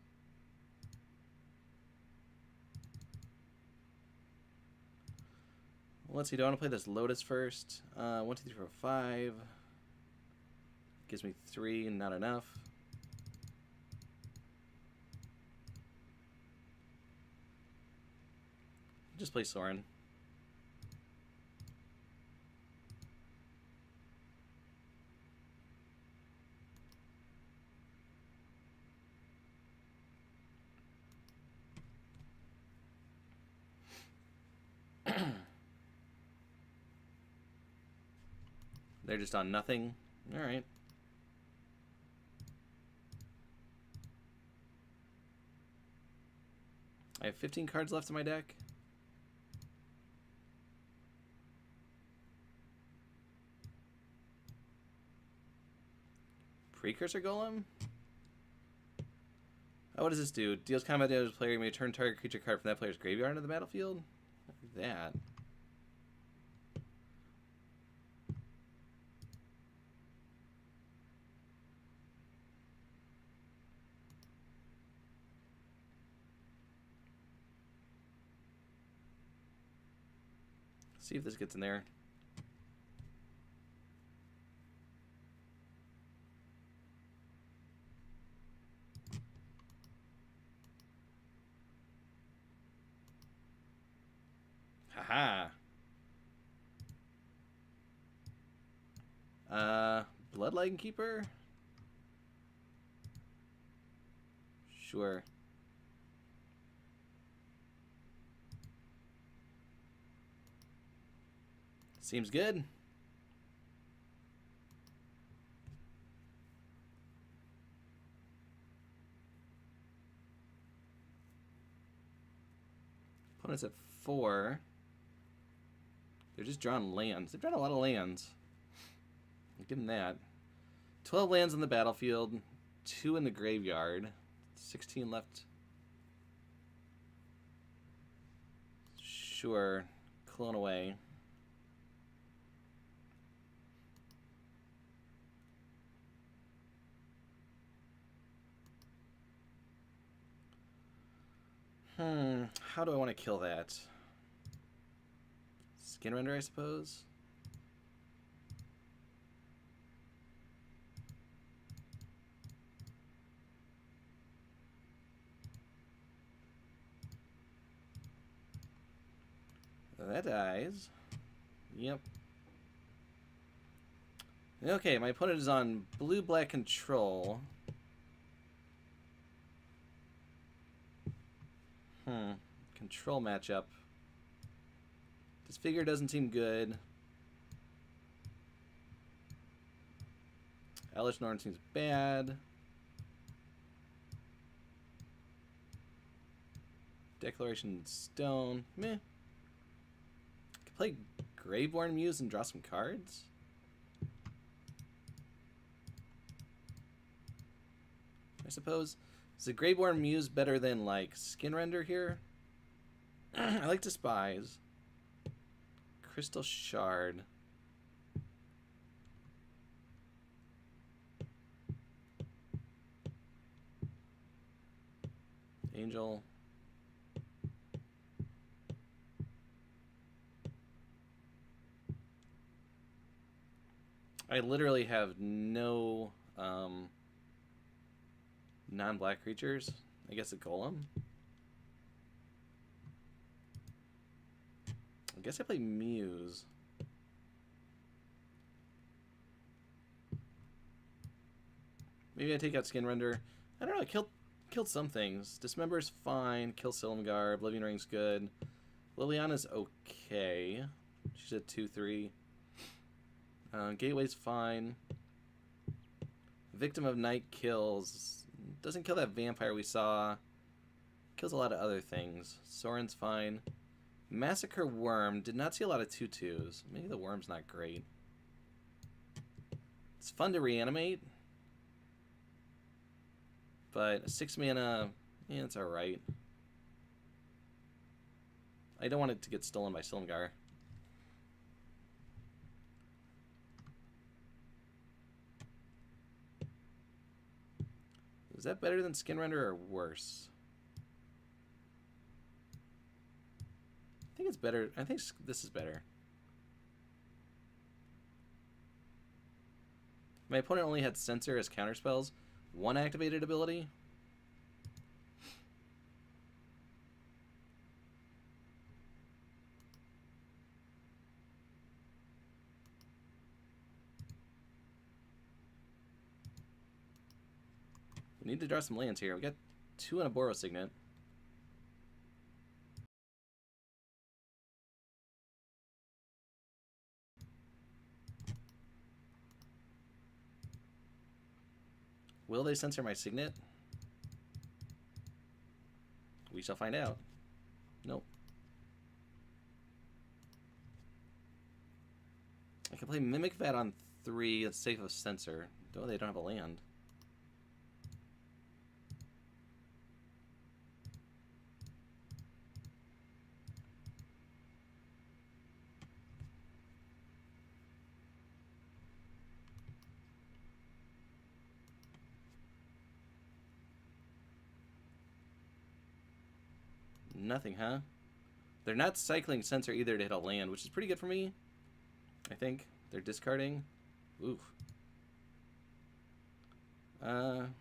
Well, let's see, do I want to play this Lotus first? 1, 2, 3, 4, 5. Gives me 3, not enough. Just play Sorin. They're just on nothing. Alright. I have 15 cards left in my deck. Precursor Golem? Oh, what does this do? Deals combat damage to the player. You may turn target creature card from that player's graveyard into the battlefield? Like that. See if this gets in there. Haha. Bloodline Keeper? Sure. Seems good. Opponent's at 4. They're just drawing lands. They've drawn a lot of lands. I'll give them that. 12 lands on the battlefield, 2 in the graveyard, 16 left. Sure, clone away. How do I want to kill that? Skin render, I suppose? That dies. Yep. Okay, my opponent is on blue-black control. Control matchup. This figure doesn't seem good. Elish Norn seems bad. Declaration Stone. Meh. Could play Graveborn Muse and draw some cards. I suppose. Is the Graveborn Muse better than, like, Skin Render here? I like Despise. Crystal Shard. Angel. I literally have no non-black creatures. I guess a golem. I guess I play Muse. Maybe I take out Skin Render. I don't know. I killed some things. Dismember's fine. Kill Silumgar. Oblivion Ring's good. Liliana's okay. She's at 2/3. Gateway's fine. Victim of Night kills. Doesn't kill that vampire we saw. Kills a lot of other things. Soren's fine. Massacre Worm. Did not see a lot of 2/2s. Maybe the Worm's not great. It's fun to reanimate. But 6 mana, yeah, it's alright. I don't want it to get stolen by Silumgar. Is that better than Skin Render or worse? I think it's better. I think this is better. My opponent only had Censor as counterspells. 1 activated ability. We need to draw some lands here. We got 2 and a Boros Signet. Will they censor my Signet? We shall find out. Nope. I can play Mimic Vat on 3. It's safe of censor. Though they don't have a land. Nothing, huh? They're not cycling Sensor either to hit a land, which is pretty good for me. I think. They're discarding. Oof. From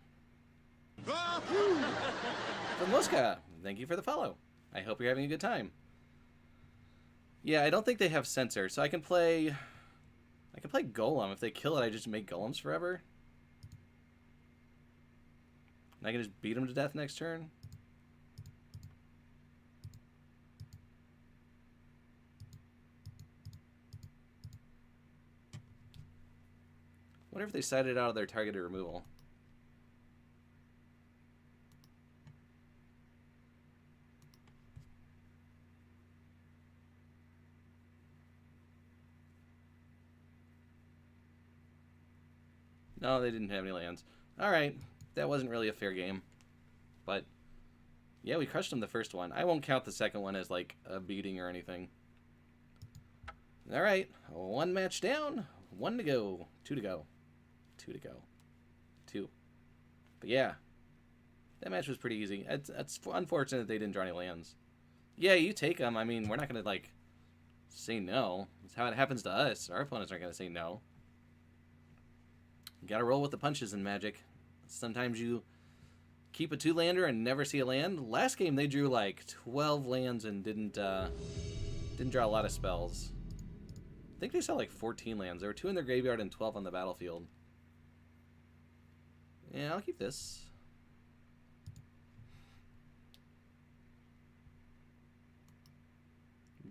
Mosca, thank you for the follow. I hope you're having a good time. Yeah, I don't think they have Censor, so I can play Golem. If they kill it, I just make Golems forever. And I can just beat them to death next turn. Wonder if they sided out of their targeted removal. No, they didn't have any lands. Alright, that wasn't really a fair game. But, yeah, we crushed them the first one. I won't count the second one as, like, a beating or anything. Alright, one match down, one to go. Two to go. Two to go. Two. But yeah, that match was pretty easy. It's unfortunate they didn't draw any lands. Yeah, you take them. I mean, we're not going to, like, say no. That's how it happens to us. Our opponents aren't going to say no. You gotta roll with the punches in Magic. Sometimes you keep a 2-lander and never see a land. Last game they drew like 12 lands and didn't draw a lot of spells. I think they saw like 14 lands. There were 2 in their graveyard and 12 on the battlefield. Yeah, I'll keep this.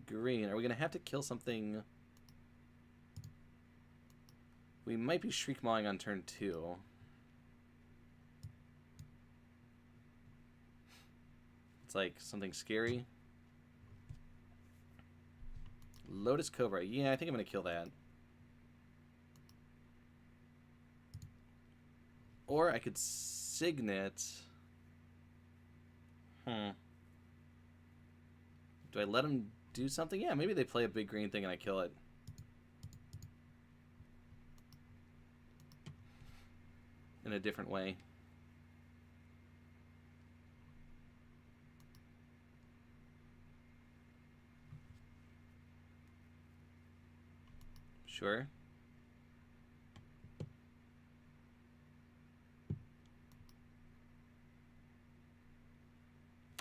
Green. Are we gonna have to kill something? We might be Shriekmawing on turn 2. It's like something scary. Lotus Cobra. Yeah, I think I'm going to kill that. Or I could Signet. Do I let him do something? Yeah, maybe they play a big green thing and I kill it. In a different way. Sure.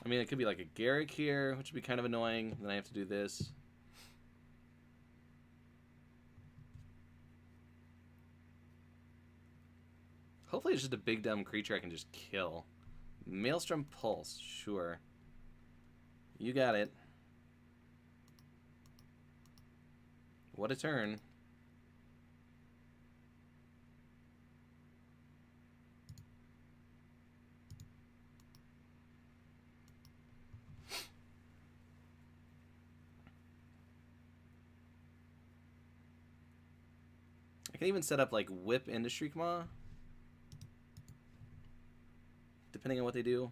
I mean, it could be like a Garrick here, which would be kind of annoying. Then I have to do this. Hopefully it's just a big dumb creature I can just kill. Maelstrom Pulse, sure. You got it. What a turn. I can even set up like Whip into Shriekmaw. Depending on what they do.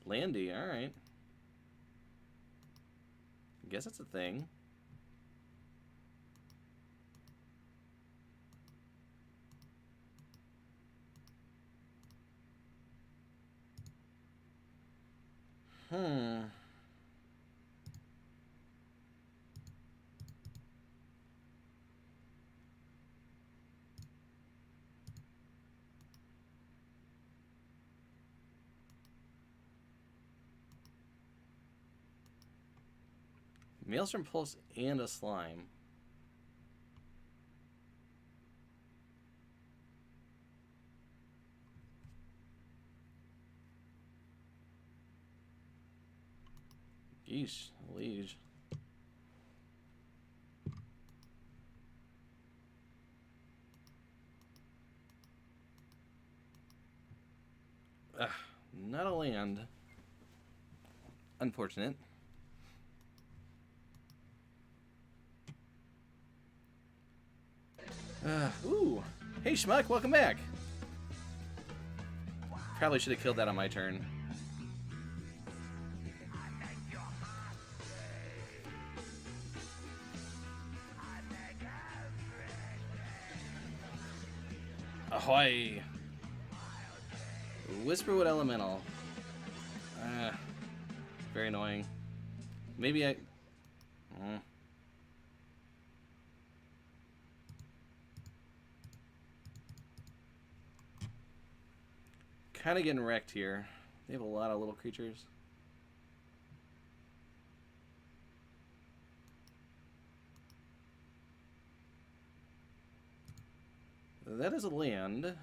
Landy, alright. I guess that's a thing. Maelstrom Pulse and a Slime. Yeesh, Liege. Not a land. Unfortunate. Ooh. Hey, Schmuck, welcome back. Probably should have killed that on my turn. Ahoy! Whisperwood Elemental. Very annoying. Maybe I... Kind of getting wrecked here. They have a lot of little creatures. That is a land. Let's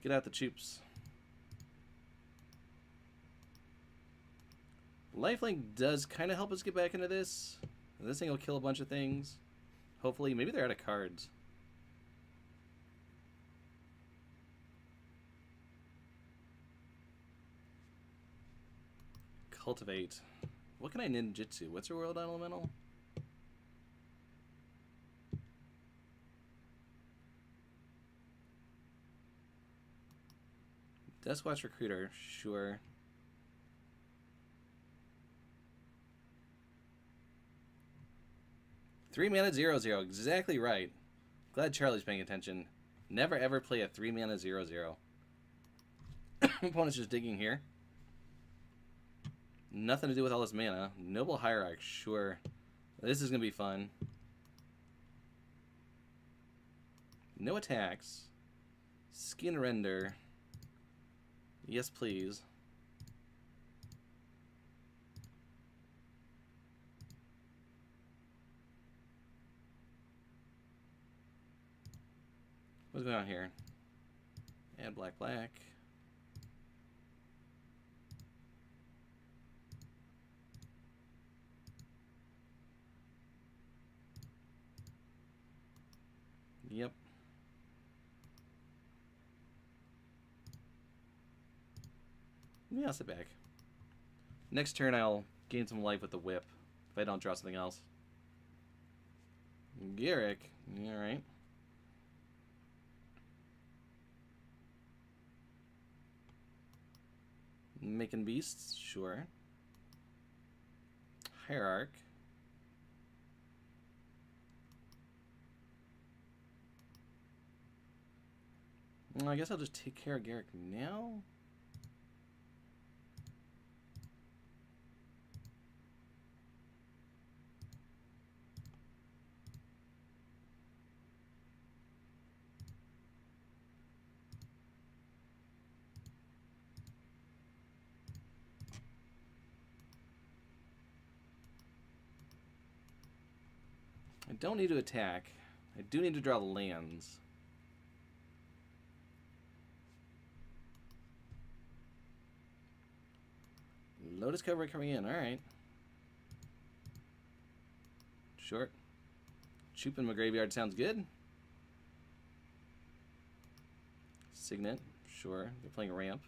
get out the troops. Lifelink does kind of help us get back into this. This thing will kill a bunch of things. Hopefully, maybe they're out of cards. Cultivate. What can I ninjutsu? What's your world elemental? Duskwatch Recruiter, sure. Three mana 0/0, exactly right. Glad Charlie's paying attention. Never ever play a 3 mana 0/0. Opponent's just digging here. Nothing to do with all this mana. Noble Hierarch, sure. This is gonna be fun. No attacks. Skin Render. Yes, please. What's going on here? Add black, black. Yep. Yeah, I'll sit back. Next turn I'll gain some life with the whip if I don't draw something else. Garrick, alright. Making beasts, sure. Hierarch. Well, I guess I'll just take care of Garrick now. I don't need to attack. I do need to draw the lands. Lotus Cobra coming in, alright. Short. Choop in my graveyard sounds good. Signet, sure. They're playing ramp.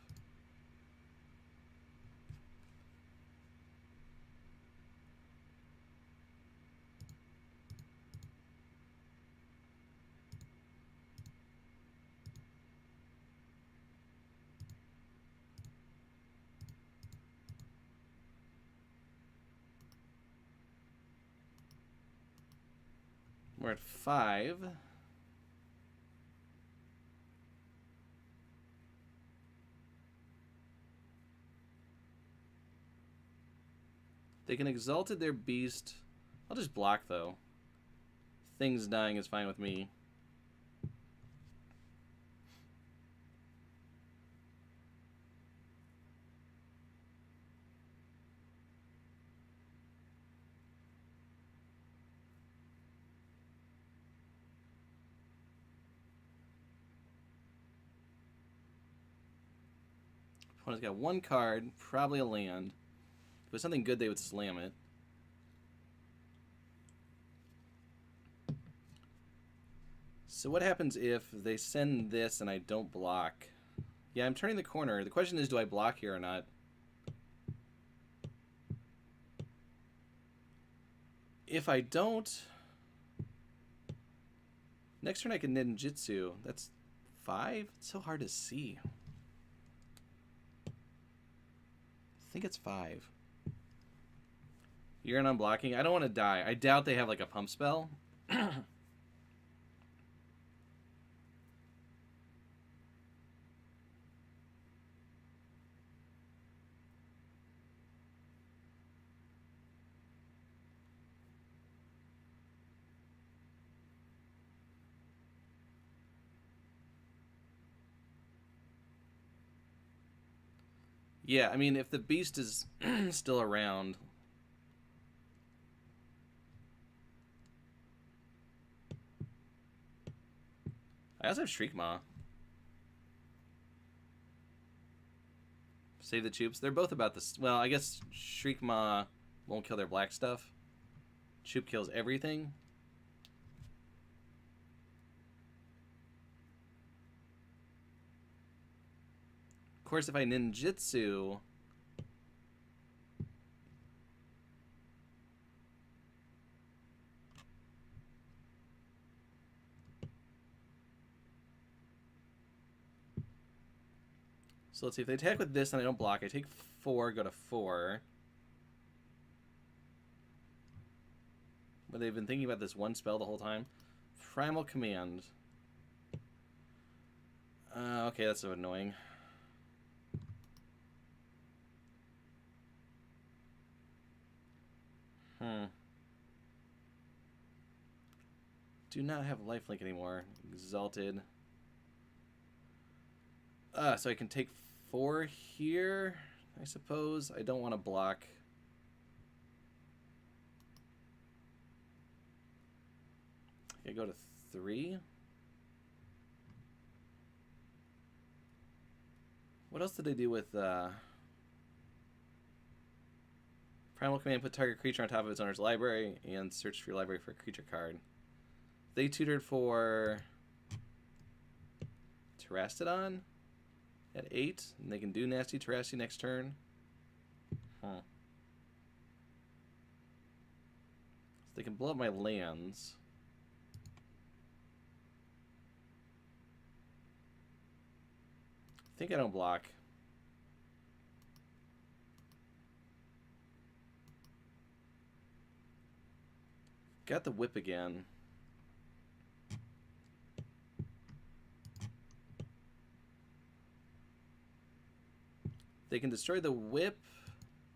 We're at 5. They can exalted their beast. I'll just block though. Things dying is fine with me. Opponent's got one card, probably a land. If it was something good, they would slam it. So what happens if they send this and I don't block? Yeah, I'm turning the corner. The question is, do I block here or not? If I don't... Next turn I can ninjutsu. That's 5? It's so hard to see. I think it's 5. You're an unblocking. I don't want to die. I doubt they have like a pump spell. Yeah, I mean, if the beast is still around. I also have Shriekmaw. Save the Choops. They're both about this. Well, I guess Shriekmaw won't kill their black stuff. Choop kills everything. Of course, if I ninjutsu... So let's see, if they attack with this and I don't block, I take 4, go to 4. But they've been thinking about this one spell the whole time. Primal Command. Okay, that's so annoying. Do not have lifelink anymore. Exalted. So I can take 4 here, I suppose. I don't want to block. I go to 3. What else did I do with Primal Command? Put target creature on top of its owner's library and search for your library for a creature card. They tutored for Terastodon at 8, and they can do Nasty Terasty next turn. So they can blow up my lands. I think I don't block. Got the whip again. They can destroy the whip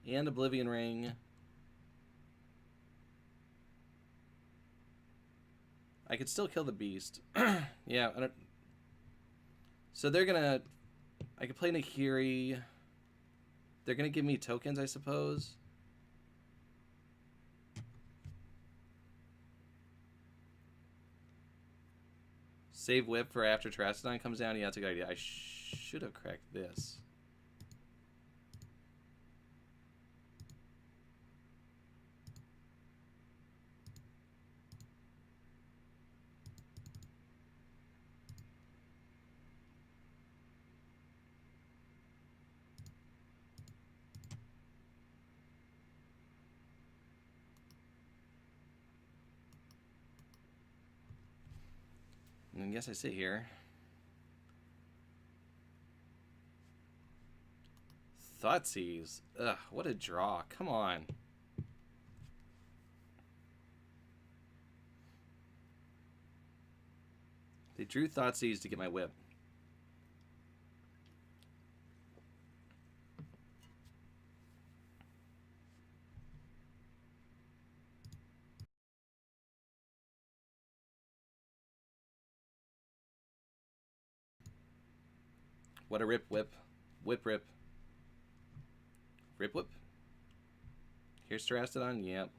and Oblivion Ring. I could still kill the beast. Yeah, I don't... So they're gonna... I could play Nahiri. They're gonna give me tokens, I suppose. Save whip for after Terastodon comes down. Yeah, that's a good idea. I should have cracked this. I guess I sit here. Thoughtseize. Ugh, what a draw. Come on. They drew Thoughtseize to get my whip. What a rip whip. Whip rip. Rip whip. Here's Terastodon. Yep.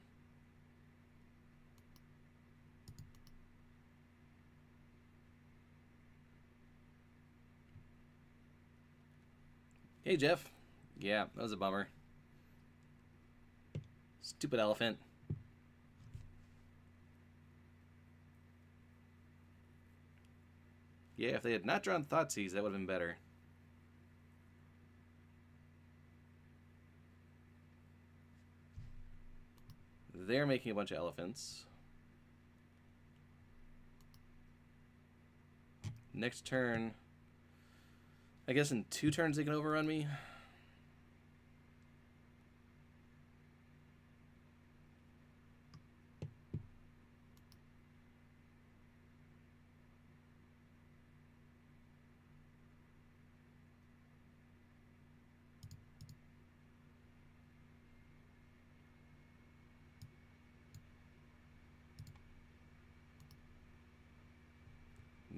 Hey, Jeff. Yeah, that was a bummer. Stupid elephant. Yeah, if they had not drawn Thoughtseize, that would have been better. They're making a bunch of elephants. Next turn, I guess in 2 turns they can overrun me.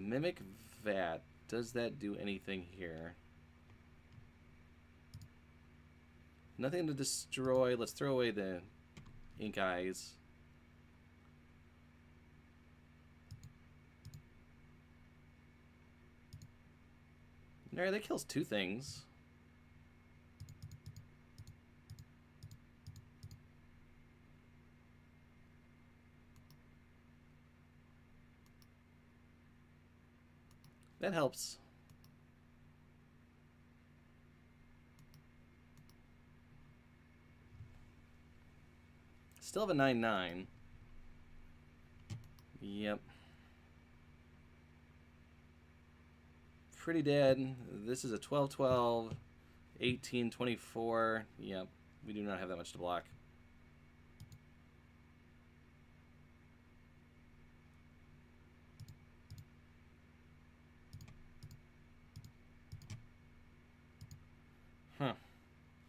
Mimic Vat. Does that do anything here? Nothing to destroy. Let's throw away the ink eyes. Alright, that kills two things. That helps. Still have a 9/9. Yep. Pretty dead. This is a 12/12, 18/24. Yep. We do not have that much to block. Huh.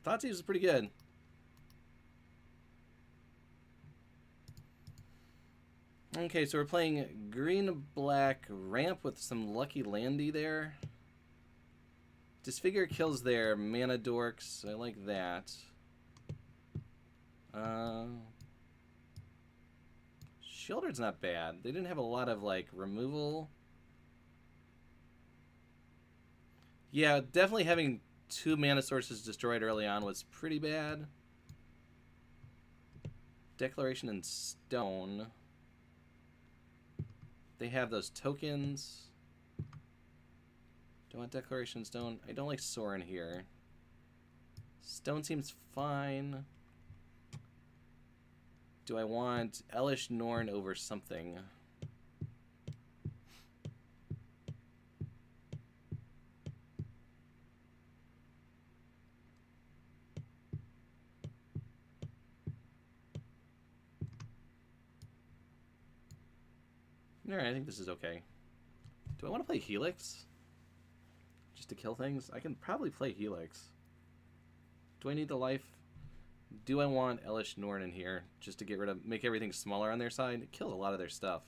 Thoughtseize was pretty good. Okay, so we're playing green-black ramp with some lucky landy there. Disfigure kills their mana dorks. I like that. Sheoldred's not bad. They didn't have a lot of, like, removal. Yeah, definitely having 2 mana sources destroyed early on was pretty bad. Declaration and Stone. They have those tokens. Do I want Declaration and Stone? I don't like Sorin here. Stone seems fine. Do I want Elish Norn over something? Alright, I think this is okay. Do I want to play Helix? Just to kill things? I can probably play Helix. Do I need the life? Do I want Elish Norn in here just to get rid of, make everything smaller on their side? It kills a lot of their stuff.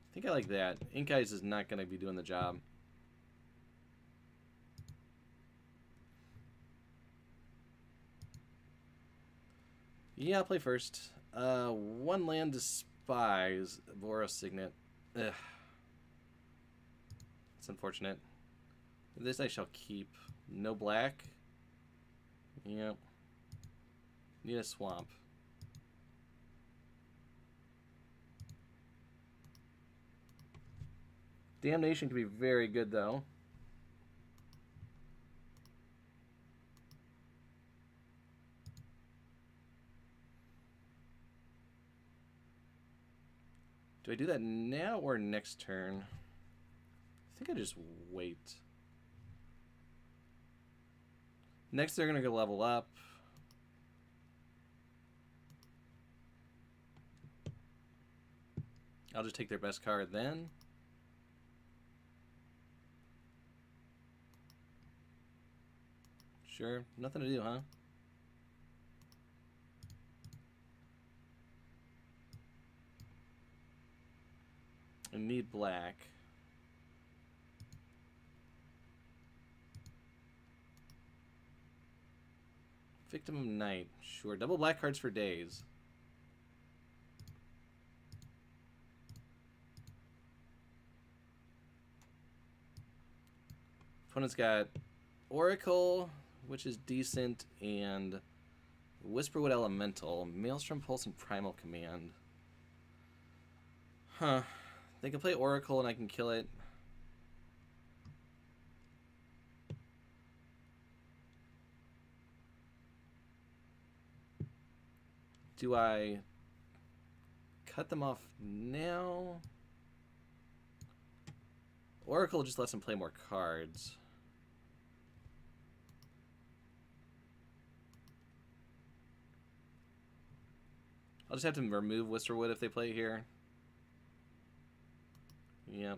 I think I like that. Ink Eyes is not going to be doing the job. Yeah, I'll play first. 1 land Despise, Boros Signet. Ugh. It's unfortunate. This I shall keep. No black. Yep. Need a swamp. Damnation can be very good, though. Do I do that now or next turn? I think I just wait. Next, they're going to go level up. I'll just take their best card then. Sure, nothing to do, huh? I need black. Victim of Night. Sure, double black cards for days. Opponent's got Oracle, which is decent, and Whisperwood Elemental, Maelstrom Pulse, and Primal Command. Huh. They can play Oracle and I can kill it. Do I cut them off now? Oracle just lets them play more cards. I'll just have to remove Whisperwood if they play here. Yep.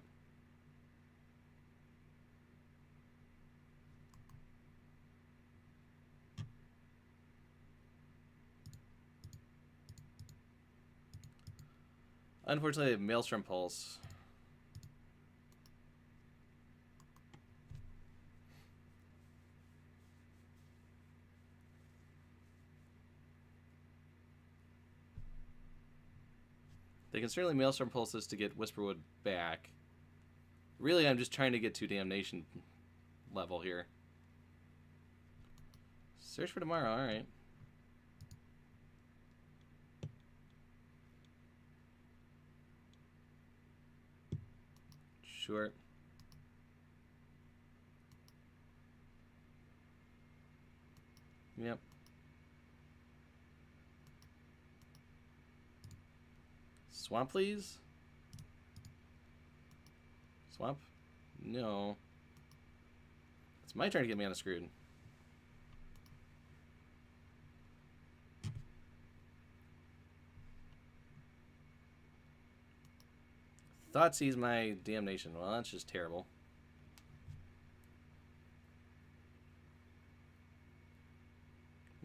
Unfortunately, Maelstrom Pulse. They can certainly Maelstrom Pulse this to get Whisperwood back. Really, I'm just trying to get to Damnation level here. Search for tomorrow, alright. Sure. Yep. Swamp, please? Swamp? No. It's my turn to get mana screwed. Thoughtseize my Damnation. Well, that's just terrible.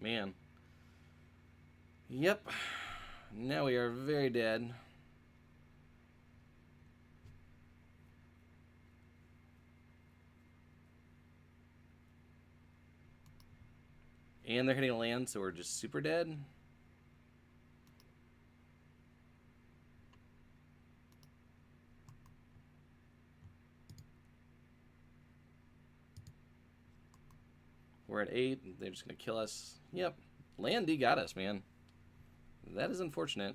Man. Yep. Now we are very dead. And they're hitting a land, so we're just super dead. We're at 8. They're just going to kill us. Yep. Land D got us, man. That is unfortunate.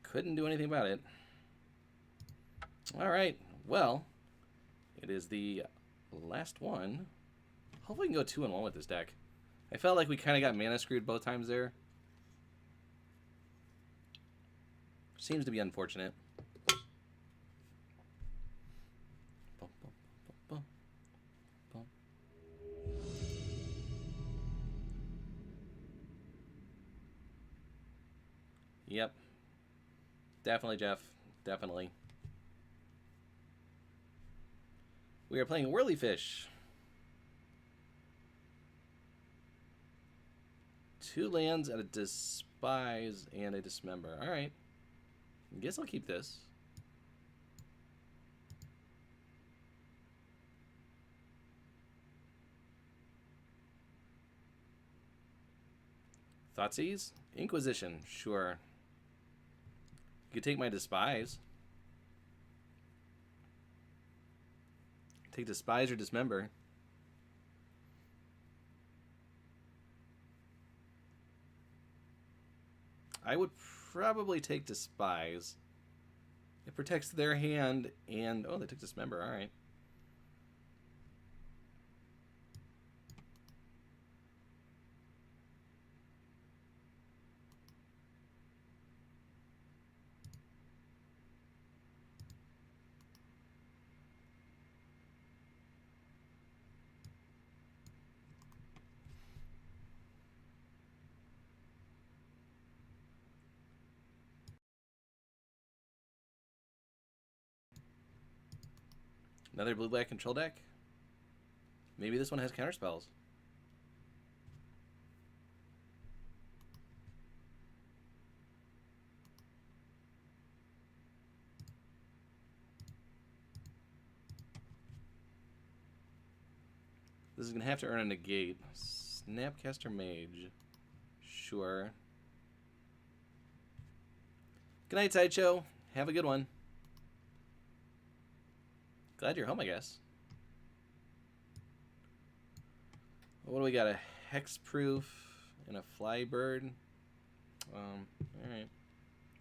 Couldn't do anything about it. Alright. Well, it is the last one. Hopefully we can go 2-1 with this deck. I felt like we kind of got mana screwed both times there. Seems to be unfortunate. Yep. Definitely, Jeff. Definitely. We are playing Whirlyfish. 2 lands and a Despise and a Dismember. Alright. Guess I'll keep this. Thoughtseize? Inquisition. Sure. You could take my Despise. Take Despise or Dismember. I would probably take Despise. It protects their hand and... Oh, they took Dismember. Alright. Another blue-black control deck? Maybe this one has counterspells. This is going to have to earn a negate. Snapcaster Mage. Sure. Good night, Sideshow. Have a good one. Glad you're home, I guess. What do we got? A Hexproof and a Flybird. Alright.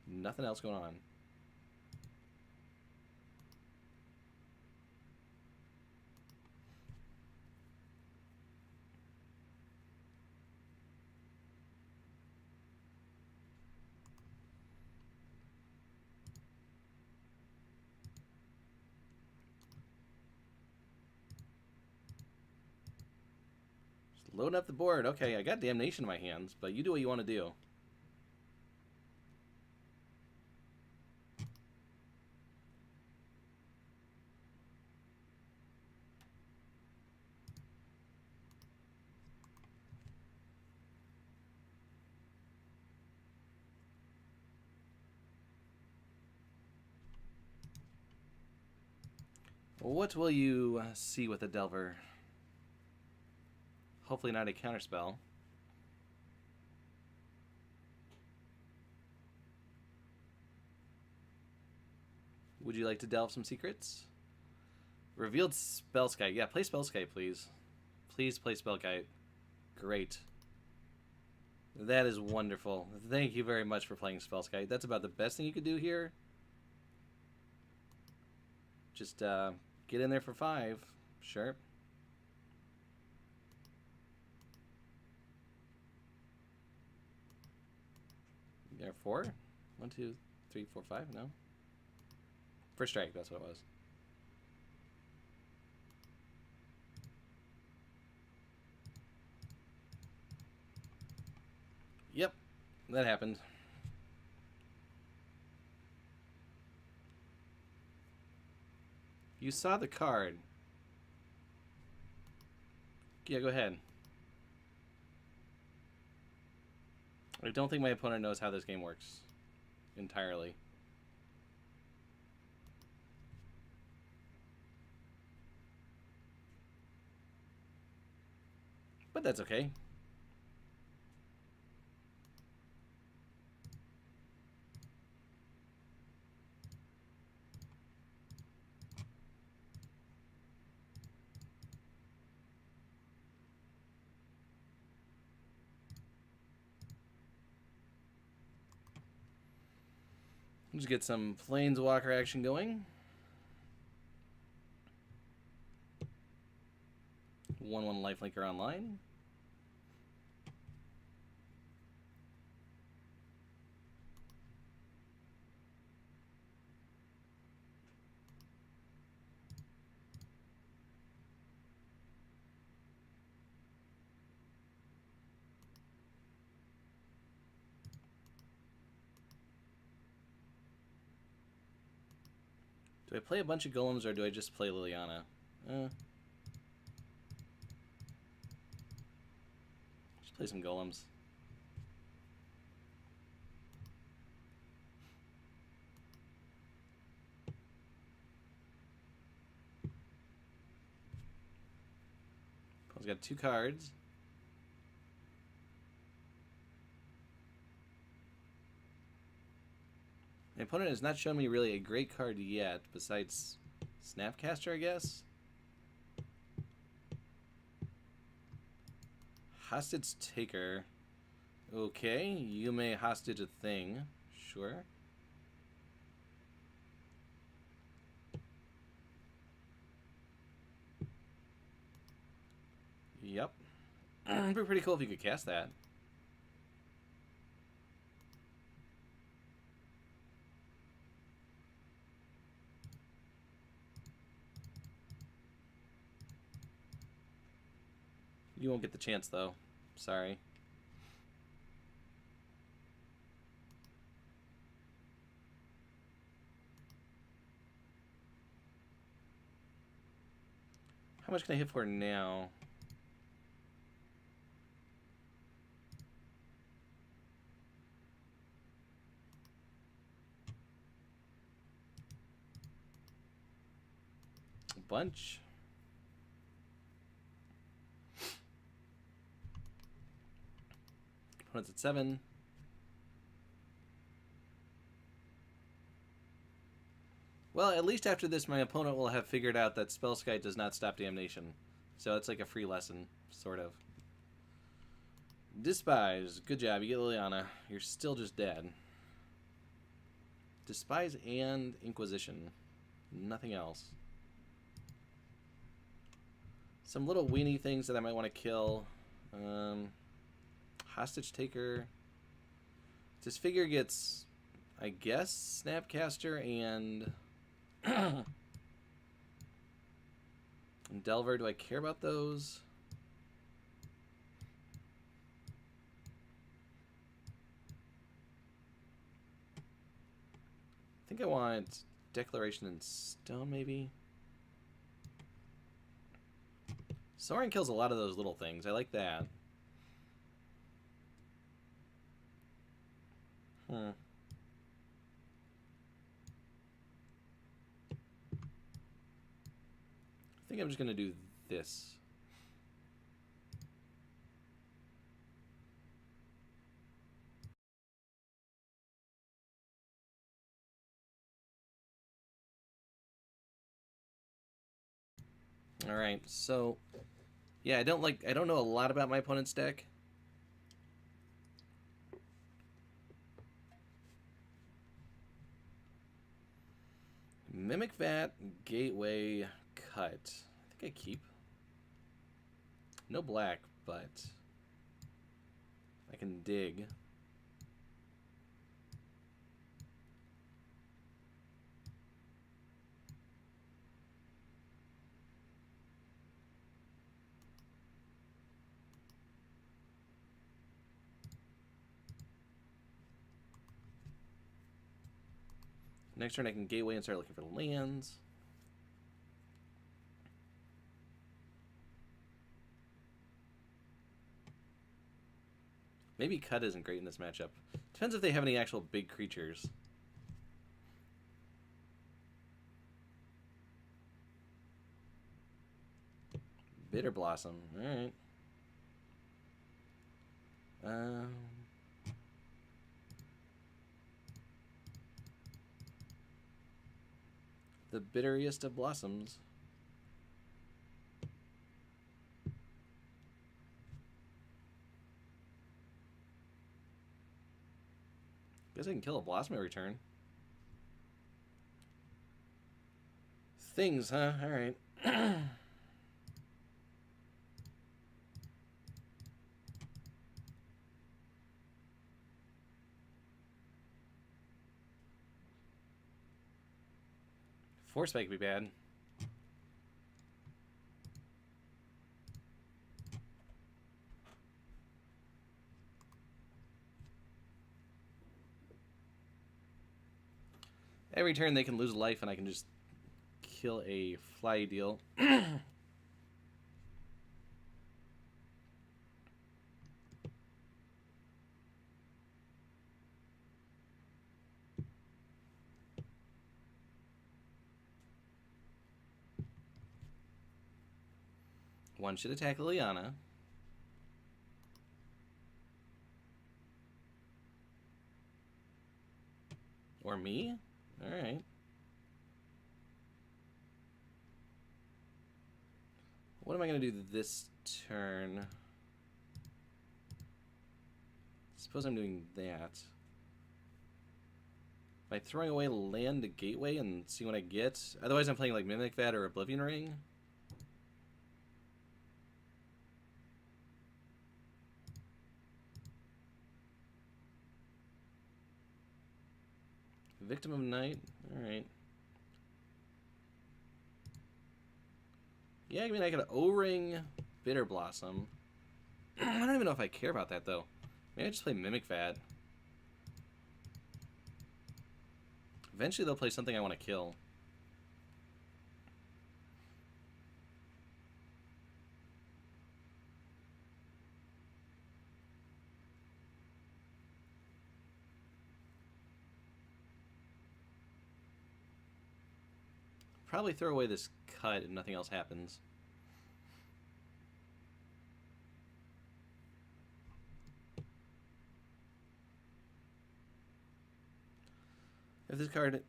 Nothing else going on. Loading up the board. Okay, I got Damnation in my hands, but you do what you want to do. What will you see with a Delver? Hopefully not a counterspell. Would you like to delve some secrets? Revealed Spellskite. Yeah, play Spellskite, please. Please play Spellskite. Great. That is wonderful. Thank you very much for playing Spellskite. That's about the best thing you could do here. Just get in there for 5. Sure. There are 4? 1, 2, 3, 4, 5? No? First strike, that's what it was. Yep, that happened. You saw the card. Yeah, go ahead. I don't think my opponent knows how this game works entirely. But that's okay. Let's get some Planeswalker action going. 1/1 Lifelinker online. Do I play a bunch of golems or do I just play Liliana? Just play some golems. He's got 2 cards. My opponent has not shown me really a great card yet, besides Snapcaster, I guess? Hostage Taker. Okay, you may hostage a thing. Sure. Yep. It'd be pretty cool if you could cast that. You won't get the chance, though. Sorry. How much can I hit for now? A bunch. Opponent's at 7. Well, at least after this, my opponent will have figured out that Spellskite does not stop Damnation. So it's like a free lesson, sort of. Despise. Good job. You get Liliana. You're still just dead. Despise and Inquisition. Nothing else. Some little weenie things that I might want to kill. Hostage Taker. This figure gets, I guess, Snapcaster and Delver. Do I care about those? I think I want Declaration in Stone, maybe. Sorin kills a lot of those little things. I like that. think I'm just going to do this. All right, so yeah, I don't know a lot about my opponent's deck. Mimic Vat, Gateway, Cut. I think I keep. No black, but I can dig. Next turn I can Gateway and start looking for lands. Maybe Cut isn't great in this matchup. Depends if they have any actual big creatures. Bitter Blossom. Alright. The bitteriest of blossoms. Guess I can kill a blossom every turn. Things, huh? Alright. Force Spike would be bad. Every turn they can lose a life and I can just kill a fly deal. One should attack Liliana. Or me? Alright. What am I going to do this turn? Suppose I'm doing that. By throwing away land to Gateway and see what I get. Otherwise I'm playing like Mimic Vat or Oblivion Ring. Victim of Night. Alright. Yeah, I mean, I got an O-Ring, Bitter Blossom. I don't even know if I care about that, though. Maybe I just play Mimic Vat. Eventually they'll play something I want to kill. Probably throw away this cut if nothing else happens. If this card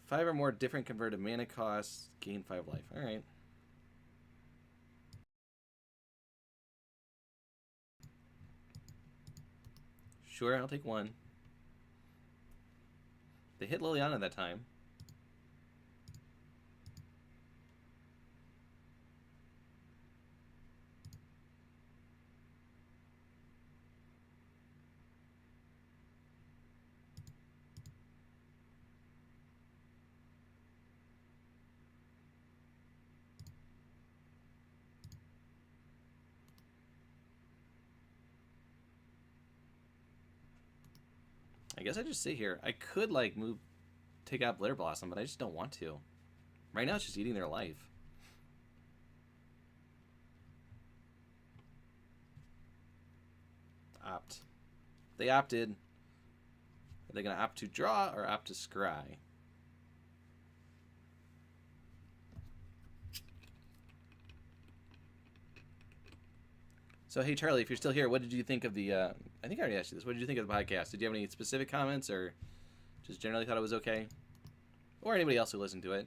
5 or more different converted mana costs, gain 5 life. Alright. Sure, I'll take 1. They hit Liliana that time. I guess I just sit here. I could, like, take out Bitter Blossom, but I just don't want to. Right now it's just eating their life. Opt. They opted. Are they going to opt to draw or opt to scry? So, hey, Charlie, if you're still here, what did you think of the, I think I already asked you this. What did you think of the podcast? Did you have any specific comments or just generally thought it was okay? Or anybody else who listened to it?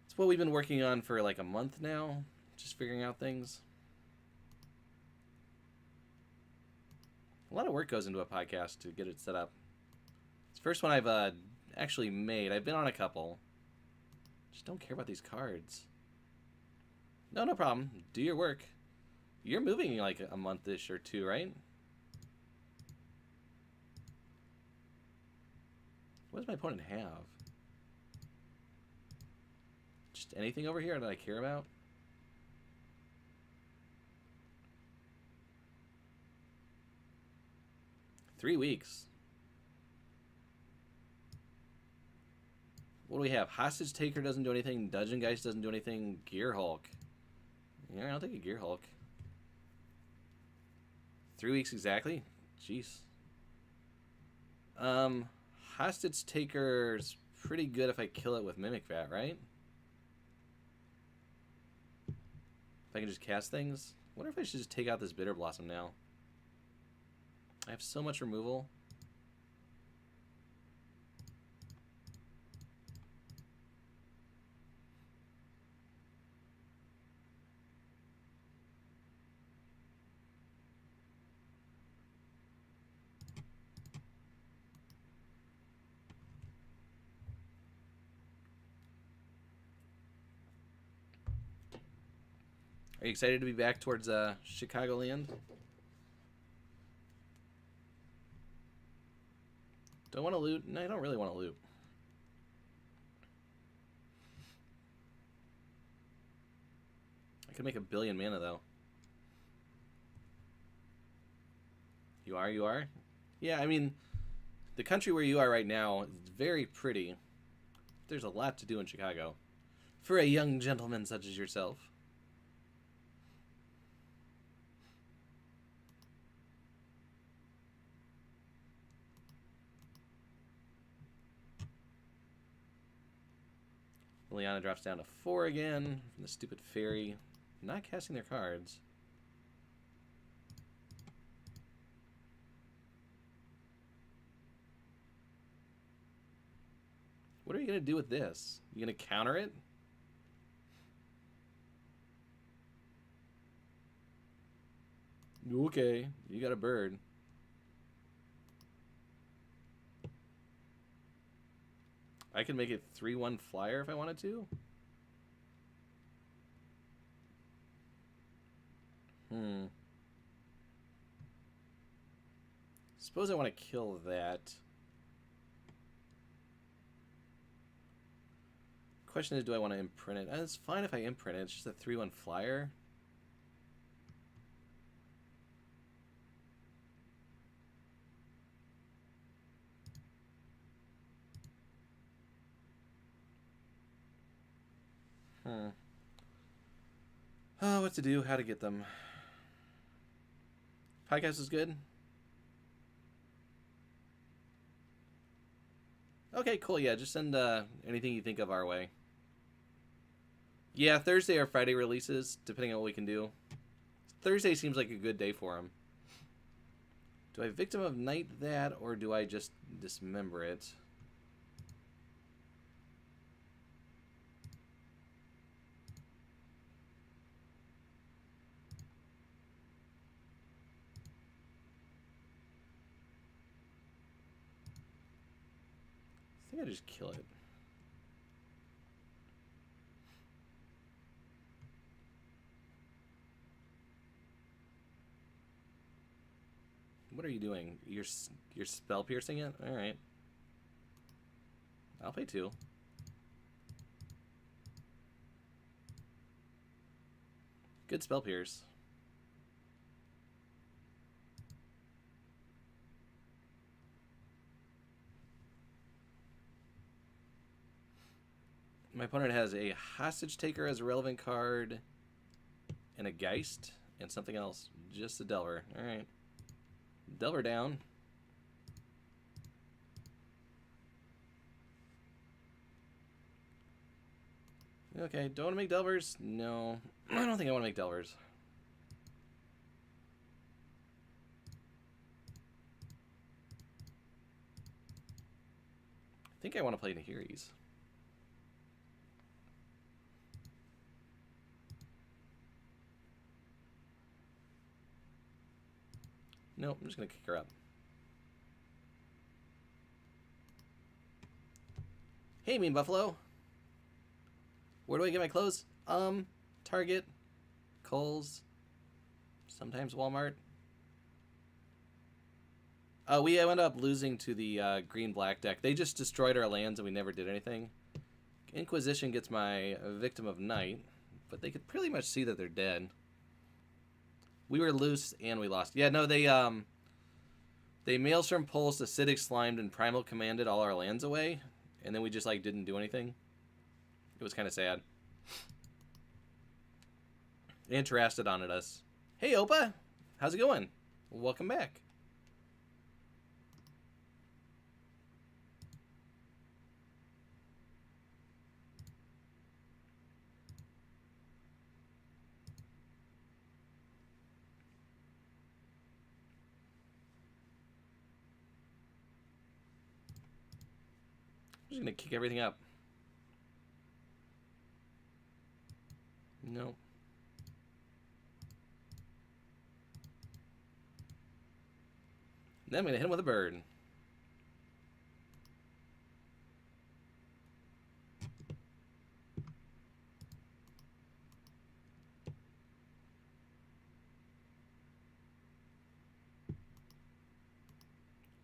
It's what we've been working on for like a month now, just figuring out things. A lot of work goes into a podcast to get it set up. It's the first one I've actually made. I've been on a couple. Just don't care about these cards. No problem. Do your work. You're moving in like a month-ish or two, right? What does my opponent have? Just anything over here that I care about? Three weeks. What do we have? Hostage Taker doesn't do anything. Dungeon Geist doesn't do anything. Gear Hulk. Yeah, I'll take a Gear Hulk. 3 weeks exactly? Jeez. Hostage Taker's pretty good if I kill it with Mimic Vat, right? If I can just cast things? I wonder if I should just take out this Bitter Blossom now. I have so much removal. Are you excited to be back towards Chicagoland? Don't want to loot? No, I don't really want to loot. I could make a billion mana, though. You are? You are? Yeah, I mean, the country where you are right now is very pretty. There's a lot to do in Chicago. For a young gentleman such as yourself. Liliana drops down to 4 again from the stupid fairy. Not casting their cards. What are you going to do with this? You going to counter it? Okay, you got a bird. I can make it 3/1 flyer if I wanted to. Suppose I want to kill that. Question is, do I want to imprint it? It's fine if I imprint it. It's just a 3/1 flyer. Oh, what to do, how to get them. Podcast is good? Okay, cool, yeah, just send anything you think of our way. Yeah, Thursday or Friday releases, depending on what we can do. Thursday seems like a good day for them. Do I Victim of Night that, or do I just dismember it? I think I just kill it. What are you doing? You're spell piercing it? All right. I'll pay 2. Good spell pierce. My opponent has a Hostage Taker as a relevant card, and a Geist, and something else. Just a Delver. Alright. Delver down. Okay, don't want to make Delvers? No. I don't think I want to make Delvers. think I want to play Nahiri's. Nope, I'm just going to kick her up. Hey, Mean Buffalo. Where do I get my clothes? Target, Kohl's, sometimes Walmart. We ended up losing to the green-black deck. They just destroyed our lands and we never did anything. Inquisition gets my Victim of Night, but they could pretty much see that they're dead. We were loose and we lost. Yeah, no, they Maelstrom Pulsed, Acidic Slimed, and Primal Commanded all our lands away, and then we just like didn't do anything. It was kind of sad. And Terastodon at us. Hey, Opa! How's it going? Welcome back. I'm just gonna kick everything up. Nope. Then I'm gonna hit him with a bird.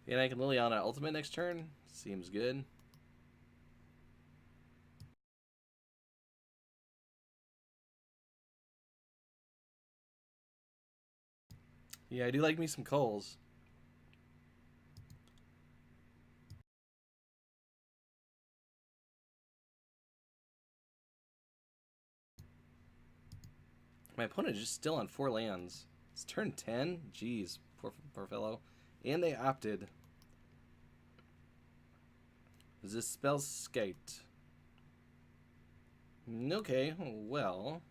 And I can Liliana ultimate next turn. Seems good. Yeah, I do like me some Kohl's. My opponent is just still on 4 lands. It's turn 10? Jeez, poor fellow. And they opted. Does this spell Skate? Okay, well.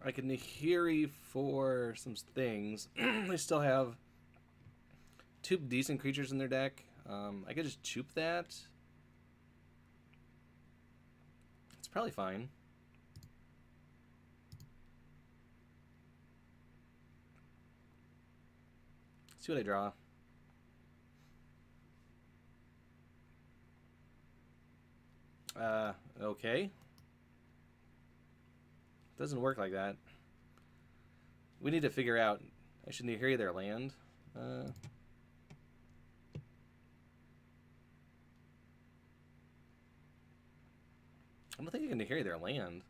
I can Nahiri for some things. They still have 2 decent creatures in their deck. I could just choop that. It's probably fine. See what I draw. Okay. Doesn't work like that. We need to figure out. I should Nahiri their land. I don't think I can Nahiri their land.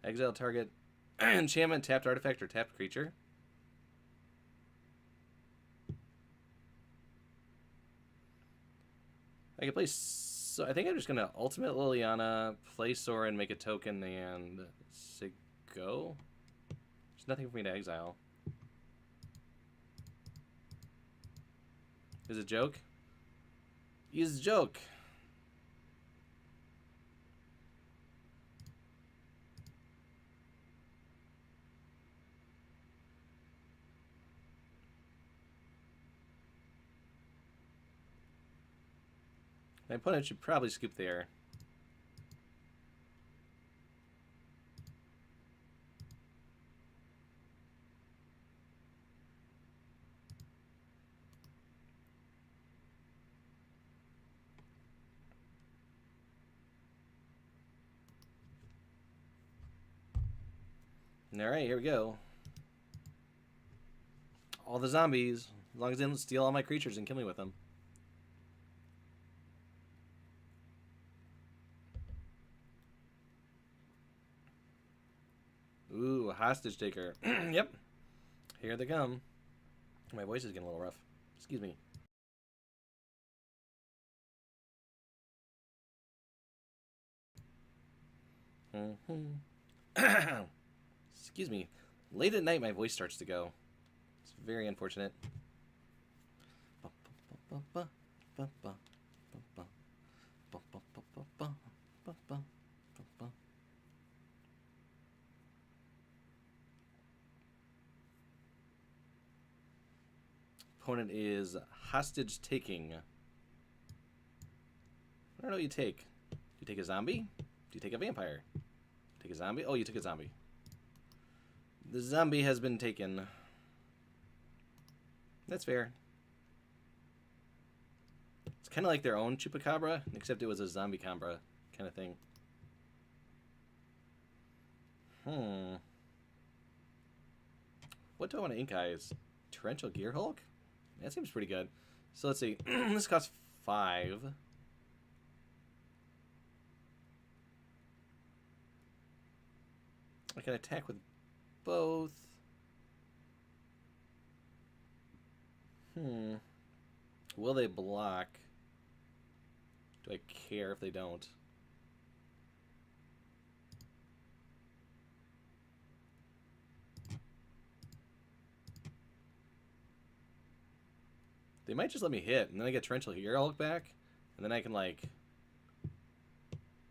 Exile target enchantment, tapped artifact, or tapped creature. I can play. So I think I'm just gonna ultimate Liliana, play Sorin, make a token, and go. There's nothing for me to exile. Is it a joke? Use a joke. My opponent should probably scoop there. Alright, here we go. All the zombies. As long as they don't steal all my creatures and kill me with them. Ooh, hostage taker. Yep. Here they come. My voice is getting a little rough. Excuse me. Excuse me. Late at night, my voice starts to go. It's very unfortunate. Opponent is hostage taking. I don't know what you take. Do you take a zombie? Do you take a vampire? Take a zombie? Oh, you took a zombie. The zombie has been taken. That's fair. It's kind of like their own chupacabra, except it was a zombie cabra kind of thing. What do I want to ink eyes? Torrential Gear Hulk? That seems pretty good. So let's see. This costs 5. I can attack with both. Will they block? Do I care if they don't? They might just let me hit, and then I get Torrential Gear Hulk back, and then I can, like,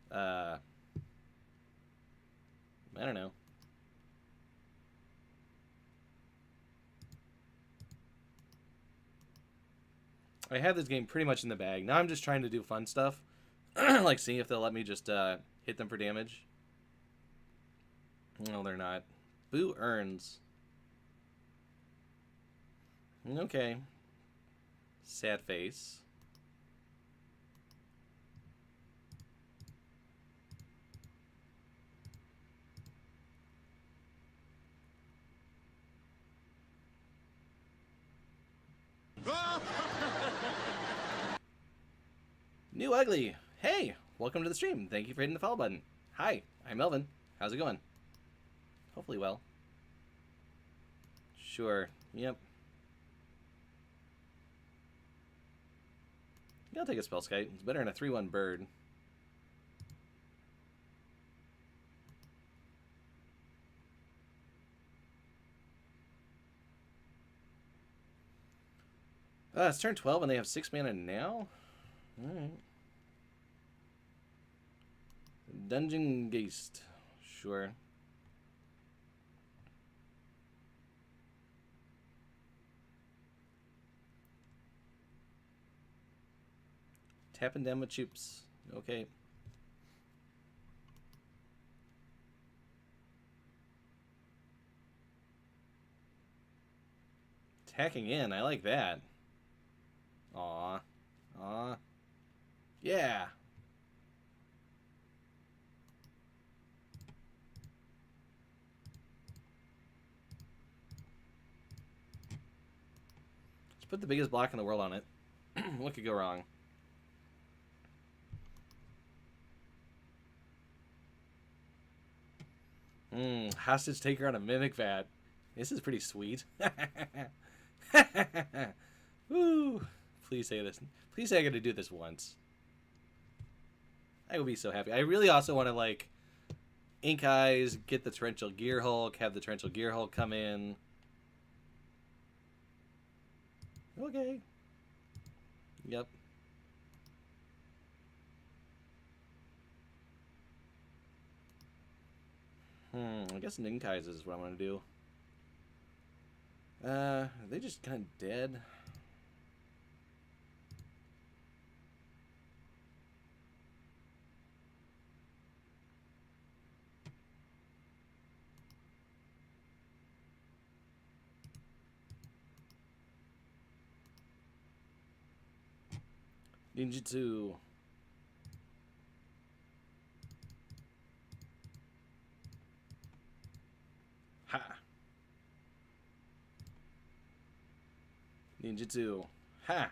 I don't know. I have this game pretty much in the bag. Now I'm just trying to do fun stuff, like seeing if they'll let me just hit them for damage. No, they're not. Boo earns. Okay. Sad face. New Ugly. Hey, welcome to the stream. Thank you for hitting the follow button. Hi, I'm Melvin. How's it going? Hopefully well. Sure. Yep. Yeah, I'll take a Spellskite. It's better than a 3/1 bird. It's turn 12 and they have 6 mana now? Alright. Dungeon Geist. Sure. Tapping down with choops. Okay. Attacking in. I like that. Aw. Aw. Yeah. Just put the biggest block in the world on it. What could go wrong? Hostage taker on a Mimic Vat. This is pretty sweet. Woo! Please say this. Please say I get to do this once. I will be so happy. I really also want to, like, ink eyes, get the Torrential Gear Hulk, have the Torrential Gear Hulk come in. Okay. Yep. I guess ink eyes is what I want to do. Are they just kind of dead? Ninjutsu. Ha. Ninjutsu. Ha.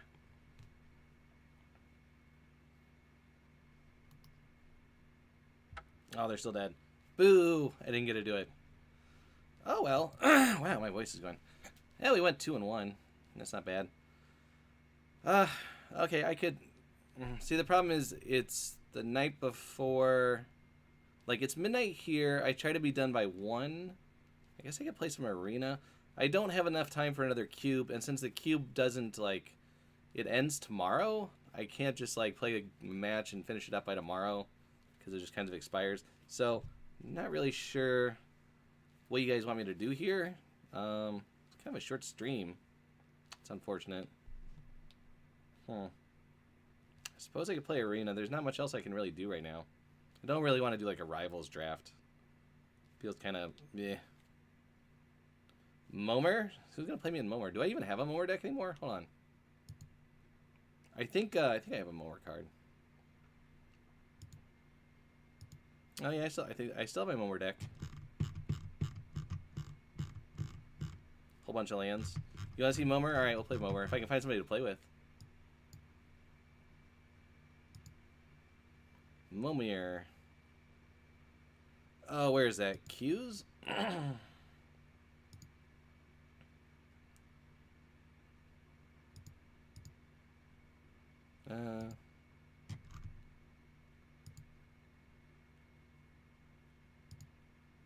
Oh, they're still dead. Boo! I didn't get to do it. Oh well. Wow, my voice is going. Yeah, we went 2-1. That's not bad. Okay, I could... See, the problem is it's the night before... Like, it's midnight here. I try to be done by 1. I guess I could play some arena. I don't have enough time for another cube, and since the cube doesn't, like... It ends tomorrow, I can't just, like, play a match and finish it up by tomorrow, because it just kind of expires. So, not really sure what you guys want me to do here. It's kind of a short stream. It's unfortunate. I suppose I could play Arena. There's not much else I can really do right now. I don't really want to do like a Rivals draft. Feels kind of meh. Momer? Who's gonna play me in Momer? Do I even have a Momer deck anymore? Hold on. I think I have a Momer card. Oh yeah, I still have my Momer deck. Whole bunch of lands. You want to see Momer? All right, we'll play Momer if I can find somebody to play with. Momir. Oh, where is that? Q's?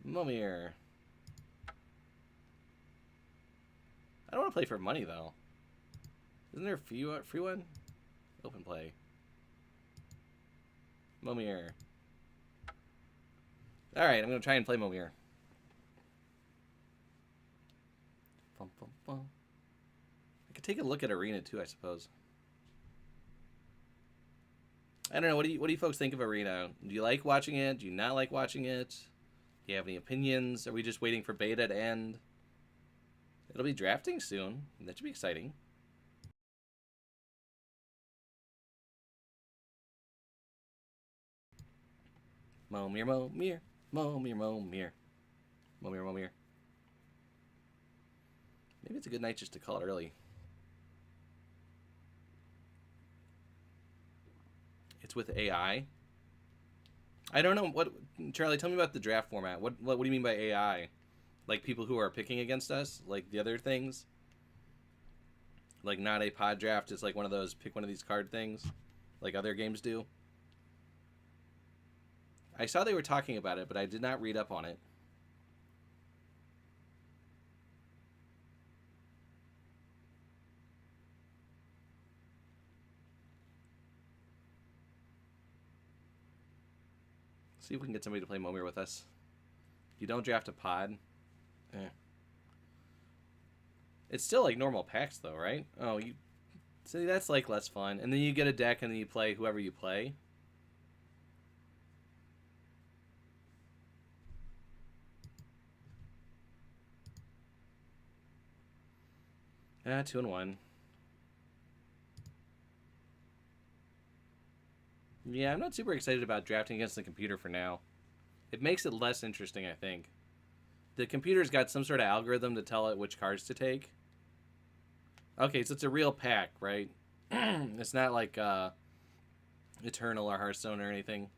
Momir. I don't want to play for money, though. Isn't there a free one? Open play. Momir. Alright, I'm going to try and play Momir. Bum, bum, bum. I could take a look at Arena, too, I suppose. I don't know. What do you folks think of Arena? Do you like watching it? Do you not like watching it? Do you have any opinions? Are we just waiting for beta to end? It'll be drafting soon. That should be exciting. Momir, Momir. Momir, Momir. Momir, Momir. Maybe it's a good night just to call it early. It's with AI. I don't know what. Charlie, tell me about the draft format. What do you mean by AI? Like people who are picking against us, like the other things. Like not a pod draft. It's like one of those pick one of these card things, like other games do. I saw they were talking about it, but I did not read up on it. See if we can get somebody to play Momir with us. You don't draft a pod. Eh. It's still like normal packs though, right? Oh, you see, that's like less fun. And then you get a deck and then you play whoever you play. Ah, 2-1. Yeah, I'm not super excited about drafting against the computer for now. It makes it less interesting, I think. The computer's got some sort of algorithm to tell it which cards to take. Okay, so it's a real pack, right? It's not like Eternal or Hearthstone or anything.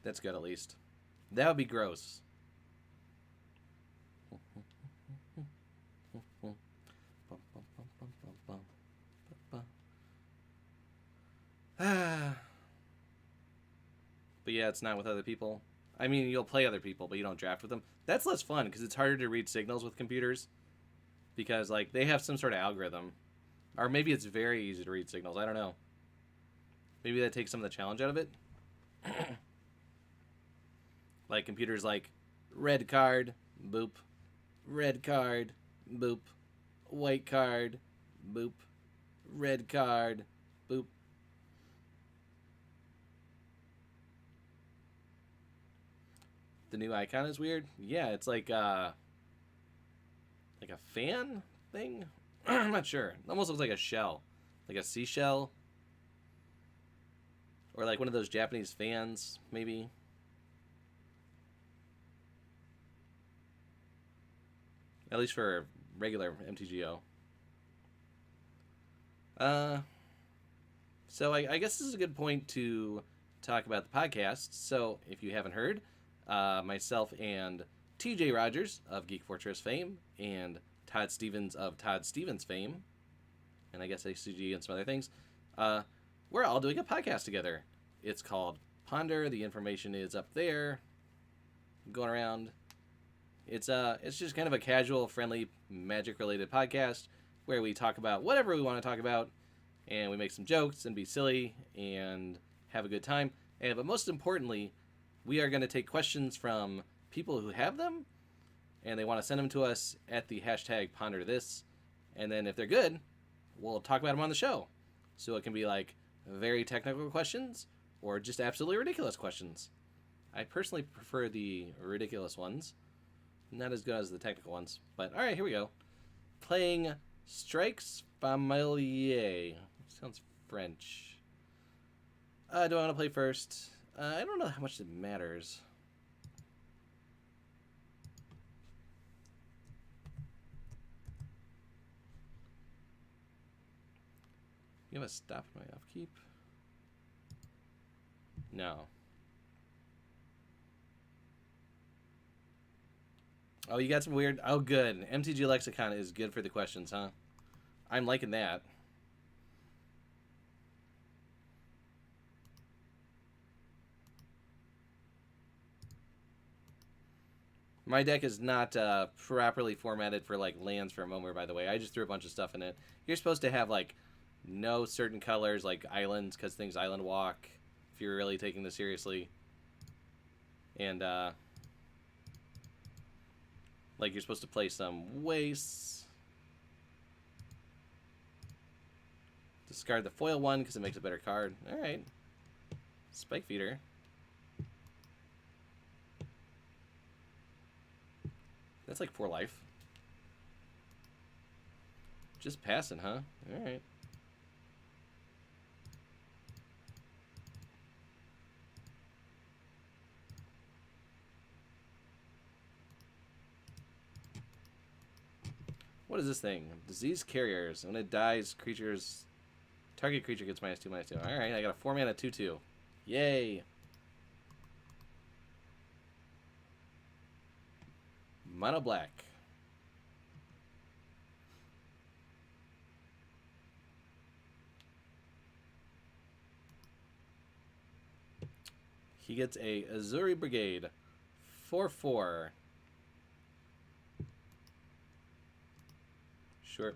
That's good, at least. That would be gross. But yeah, it's not with other people. I mean, you'll play other people, but you don't draft with them. That's less fun because it's harder to read signals with computers. Because, like, they have some sort of algorithm. Or maybe it's very easy to read signals. I don't know. Maybe that takes some of the challenge out of it. Like, computers like, red card, boop. Red card, boop. White card, boop. Red card, boop. The new icon is weird. Yeah, it's like a fan thing. I'm not sure. It almost looks like a shell, like a seashell, or like one of those Japanese fans, maybe. At least for regular MTGO. So I guess this is a good point to talk about the podcast. So if you haven't heard, myself and TJ Rogers of Geek Fortress fame and Todd Stevens of Todd Stevens fame, and I guess ACG and some other things, we're all doing a podcast together. It's called Ponder. The information is up there. Going around. It's just kind of a casual, friendly, Magic-related podcast where we talk about whatever we want to talk about, and we make some jokes and be silly and have a good time. But most importantly, we are going to take questions from people who have them, and they want to send them to us at the hashtag PonderThis. And then if they're good, we'll talk about them on the show. So it can be like very technical questions or just absolutely ridiculous questions. I personally prefer the ridiculous ones. Not as good as the technical ones. But alright, here we go. Playing Strikes Familier. Sounds French. Do I want to play first? I don't know how much it matters. You have a stop in my upkeep? No. Oh, you got some weird... Oh, good. MTG Lexicon is good for the questions, huh? I'm liking that. My deck is not properly formatted for, like, lands for a moment, by the way. I just threw a bunch of stuff in it. You're supposed to have, like, no certain colors, like islands, because things island walk, if you're really taking this seriously. And, like, you're supposed to play some wastes. Discard the foil one, because it makes a better card. Alright. Spike Feeder. That's like 4 life. Just passing, huh? Alright. What is this thing? Disease Carriers. When it dies, target creature gets -2/-2. Alright, I got a 4-mana 2/2. Yay! Mono black. He gets a Azuri Brigade. 4/4. Sure.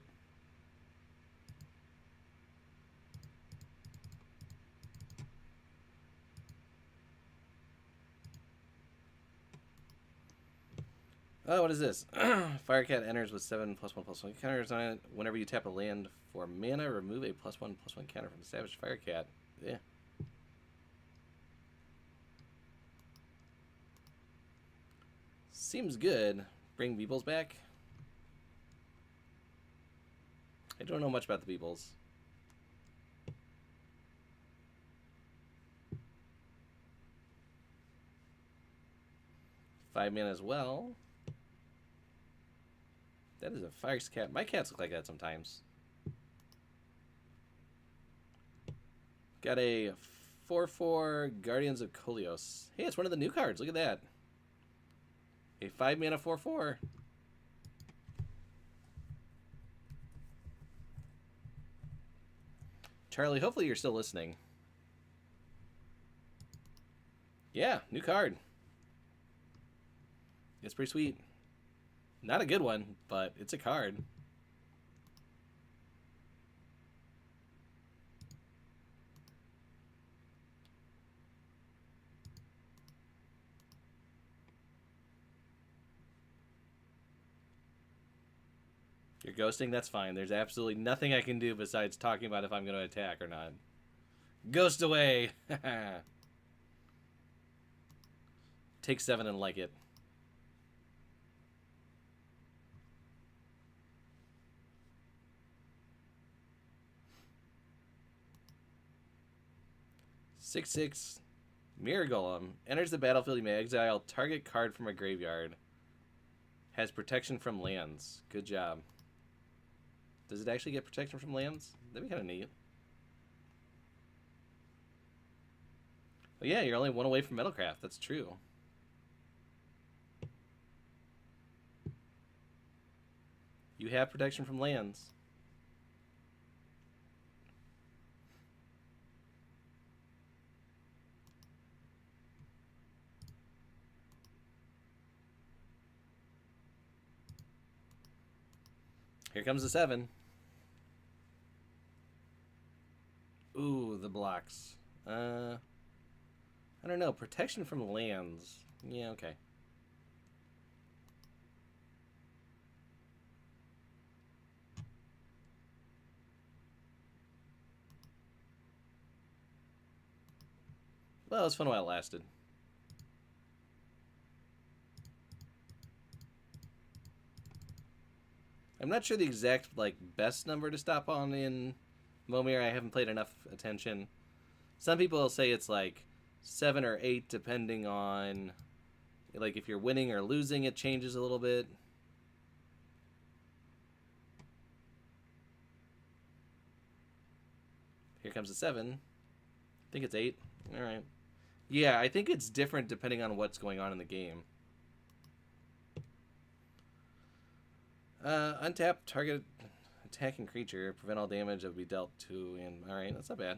Oh, what is this? Firecat enters with 7+1/+1 counters on it. Whenever you tap a land for mana, remove a +1/+1 counter from the Savage Firecat. Yeah. Seems good. Bring Beebles back. I don't know much about the Beebles. Five mana as well. That is a fire cat. My cats look like that sometimes. Got a 4/4 Guardians of Kolios. Hey, it's one of the new cards. Look at that. A 5 mana 4/4. Charlie, hopefully you're still listening. Yeah, new card. It's pretty sweet. Not a good one, but it's a card. You're ghosting? That's fine. There's absolutely nothing I can do besides talking about if I'm going to attack or not. Ghost away! Take 7 and like it. Six Mirror Golem enters the battlefield. You may exile target card from a graveyard. Has protection from lands. Good job. Does it actually get protection from lands? That'd be kind of neat. But yeah, you're only 1 away from Metalcraft. That's true. You have protection from lands. Here comes the 7. Ooh, the blocks. I don't know. Protection from lands. Yeah, okay. Well, it was fun while it lasted. I'm not sure the exact like best number to stop on in Momir. I haven't played enough attention. Some people say it's like 7 or 8 depending on like if you're winning or losing, it changes a little bit. Here comes a 7. I think it's 8. All right. Yeah, I think it's different depending on what's going on in the game. Untap target attacking creature, prevent all damage that would be dealt to, and all right, that's not bad.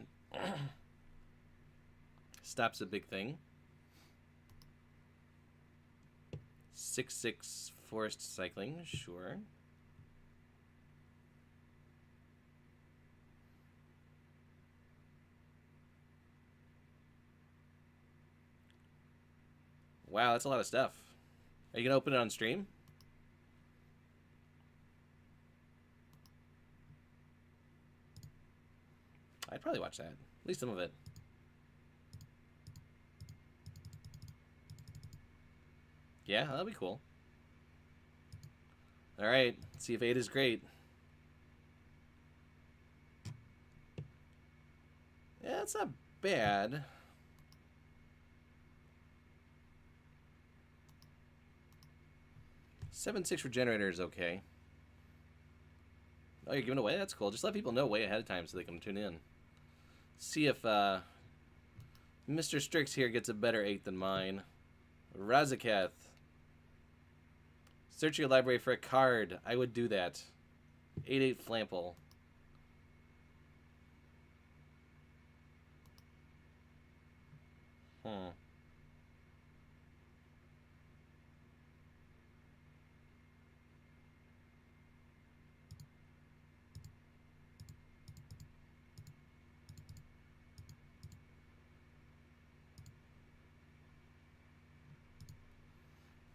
Stops a big thing. 6/6 forest cycling, sure. Wow, that's a lot of stuff. Are you gonna open it on stream? I'd probably watch that. At least some of it. Yeah, that'll be cool. Alright, see if 8 is great. Yeah, it's not bad. Seven, 6 regenerator is okay. Oh, you're giving away? That's cool. Just let people know way ahead of time so they can tune in. See if Mr. Strix here gets a better 8 than mine. Razakath. Search your library for a card. I would do that. 8/8 Flample.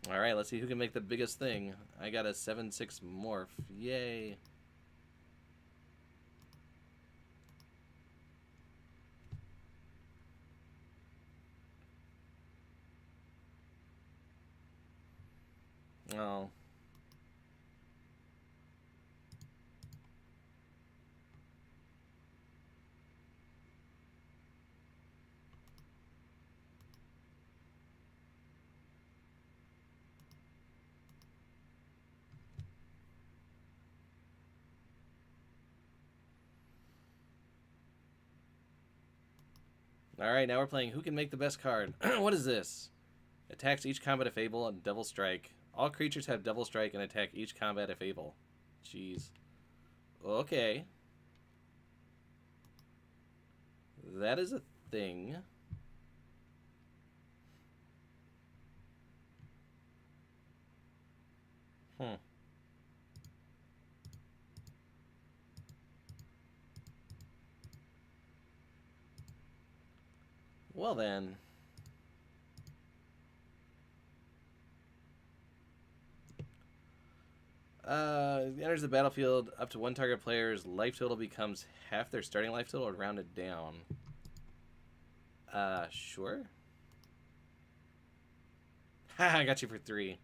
Alright, let's see who can make the biggest thing. I got a 7/6 morph. Yay. Oh. Alright, now we're playing Who Can Make the Best Card. What is this? Attacks each combat if able and Double Strike. All creatures have Double Strike and attack each combat if able. Jeez. Okay. That is a thing. Well then. Enters the battlefield up to one target player's life total becomes half their starting life total or rounded down. Sure. Ha, I got you for 3.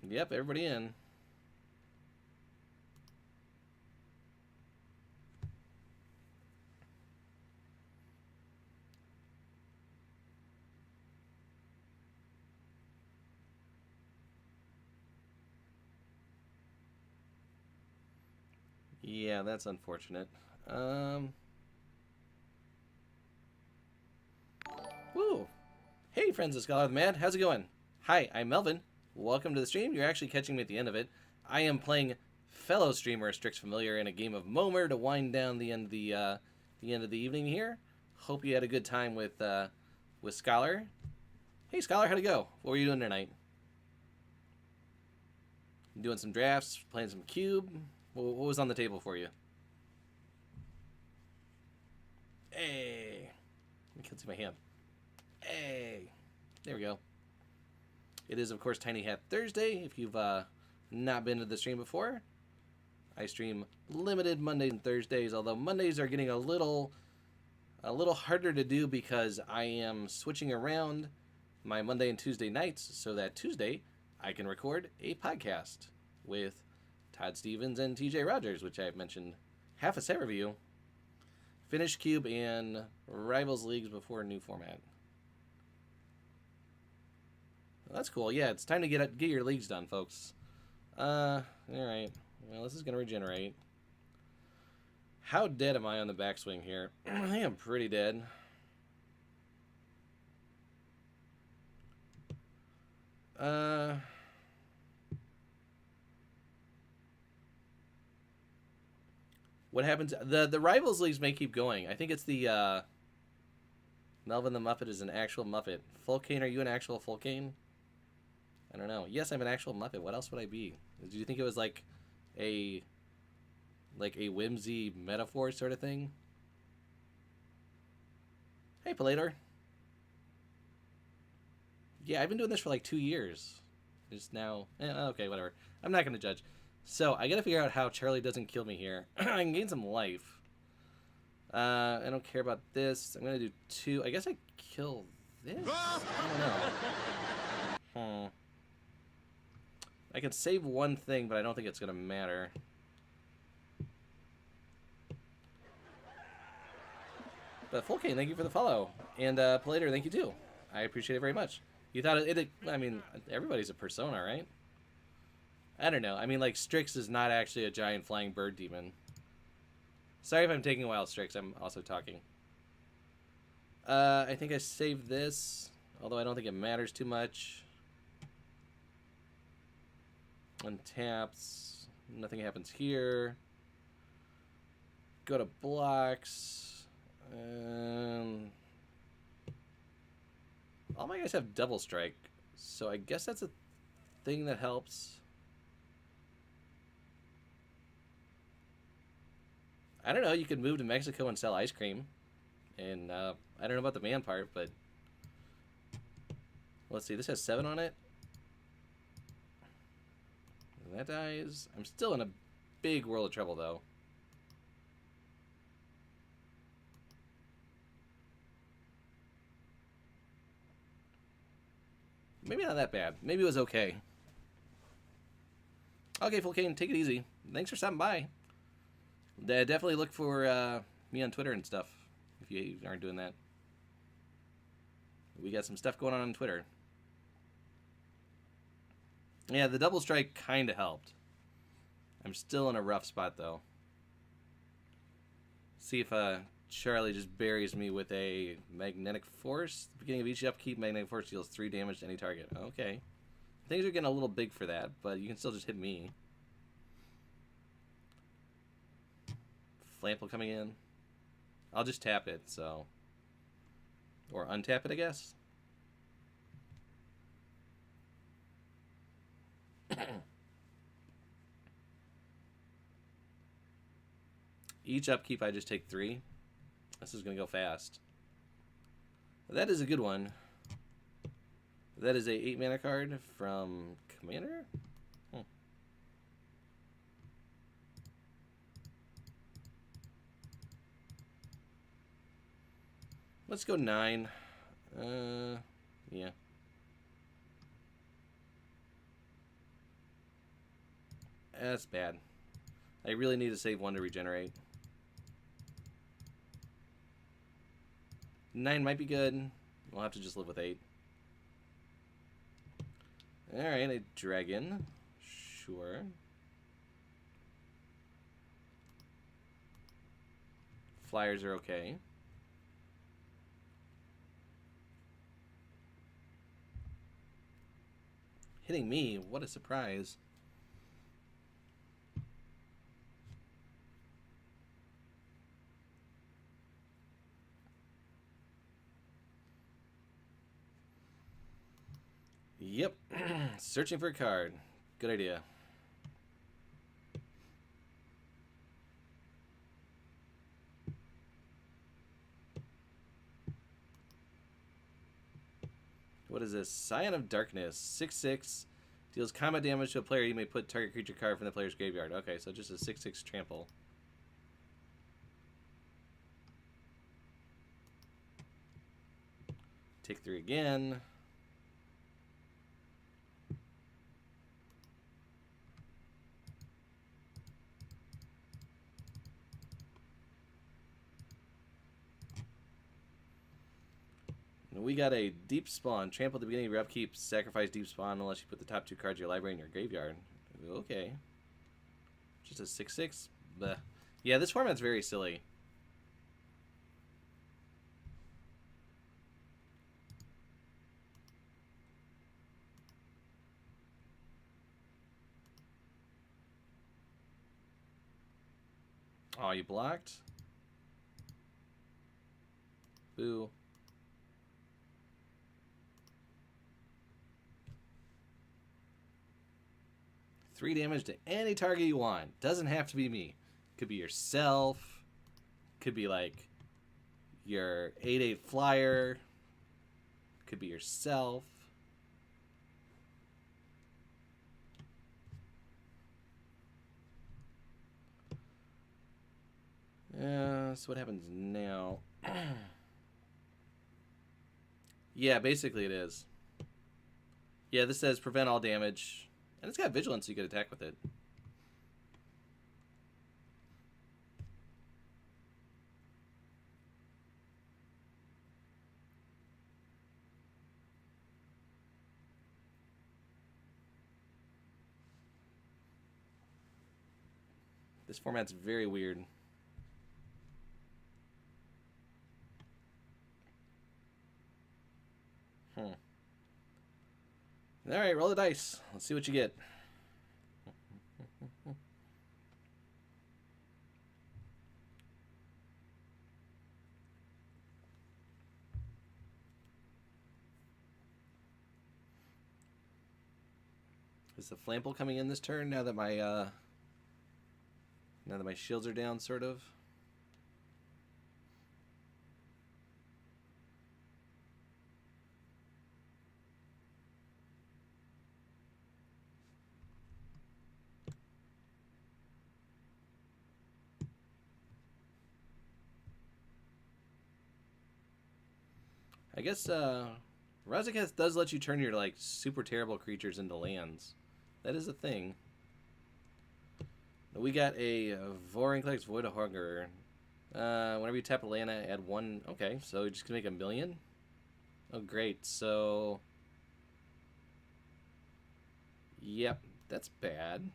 Yep, everybody in. Yeah, that's unfortunate. Woo! Hey, friends of Scholar of the Mad, how's it going? Hi, I'm Melvin. Welcome to the stream. You're actually catching me at the end of it. I am playing fellow streamer Strix Familiar in a game of Momer to wind down the end of the evening here. Hope you had a good time with Scholar. Hey, Scholar, how'd it go? What were you doing tonight? Doing some drafts, playing some Cube. What was on the table for you? Hey, I can't see my hand. Hey, there we go. It is, of course, Tiny Hat Thursday. If you've not been to the stream before, I stream limited Mondays and Thursdays, although Mondays are getting a little harder to do because I am switching around my Monday and Tuesday nights so that Tuesday I can record a podcast with Todd Stevens and TJ Rogers, which I've mentioned half a set review, Finish Cube, and Rivals Leagues before a new format. Well, that's cool. Yeah, it's time to get your leagues done, folks. Alright. Well, this is going to regenerate. How dead am I on the backswing here? I think I'm pretty dead. What happens? The Rivals Leagues may keep going. I think it's the, Melvin the Muppet is an actual Muppet. Fulcane, are you an actual Fulcane? I don't know. Yes, I'm an actual Muppet. What else would I be? Do you think it was like a whimsy metaphor sort of thing? Hey, Palator. Yeah, I've been doing this for like 2 years. Just now. Okay, whatever. I'm not going to judge. So, I got to figure out how Charlie doesn't kill me here. I can gain some life. I don't care about this. I'm going to do 2. I guess I kill this? I don't know. I can save one thing, but I don't think it's going to matter. But Fulcane, thank you for the follow. And Palator, thank you too. I appreciate it very much. You thought I mean, everybody's a persona, right? I don't know. I mean, like, Strix is not actually a giant flying bird demon. Sorry if I'm taking a while, Strix. I'm also talking. I think I saved this, although I don't think it matters too much. Untaps. Nothing happens here. Go to blocks. All my guys have double strike, so I guess that's a thing that helps. I don't know, you could move to Mexico and sell ice cream. And I don't know about the man part, but let's see, this has 7 on it. That dies. I'm still in a big world of trouble, though. Maybe not that bad. Maybe it was okay. Okay, Fulcane, take it easy. Thanks for stopping by. Definitely look for me on Twitter and stuff, if you aren't doing that. We got some stuff going on Twitter. Yeah, the double strike kind of helped. I'm still in a rough spot, though. See if Charlie just buries me with a magnetic force. At the beginning of each upkeep, magnetic force deals 3 damage to any target. Okay. Things are getting a little big for that, but you can still just hit me. Flample coming in. I'll just tap it, so. Or untap it, I guess. Each upkeep, I just take 3. This is going to go fast. That is a good one. That is a 8 mana card from Commander? Let's go 9. Yeah. That's bad. I really need to save 1 to regenerate. 9 might be good. We'll have to just live with 8. Alright, a dragon. Sure. Flyers are okay. Hitting me, what a surprise. Yep. Searching for a card. Good idea. What is this? Scion of Darkness. 6/6. Deals combat damage to a player. You may put target creature card from the player's graveyard. Okay, so just a 6/6 trample. Take 3 again. We got a Deep Spawn. Trample at the beginning of your upkeep. Sacrifice Deep Spawn unless you put the top 2 cards of your library in your graveyard. Okay. Just a 6/6. Bleh. Yeah, this format's very silly. Oh, you blocked? Boo. Three damage to any target you want. Doesn't have to be me. Could be yourself. Could be like your 8/8 flyer. Could be yourself. So what happens now? Yeah, basically it is. Yeah, this says prevent all damage. And it's got vigilance, so you could attack with it. This format's very weird. Alright, roll the dice. Let's see what you get. Is the Flample coming in this turn now that my shields are down, sort of? I guess Razaketh does let you turn your like super terrible creatures into lands. That is a thing. We got a Vorinclex Void of Hunger. Whenever you tap a land, add 1. Okay, so you're just gonna make 1,000,000. Oh, great. So, yep, that's bad.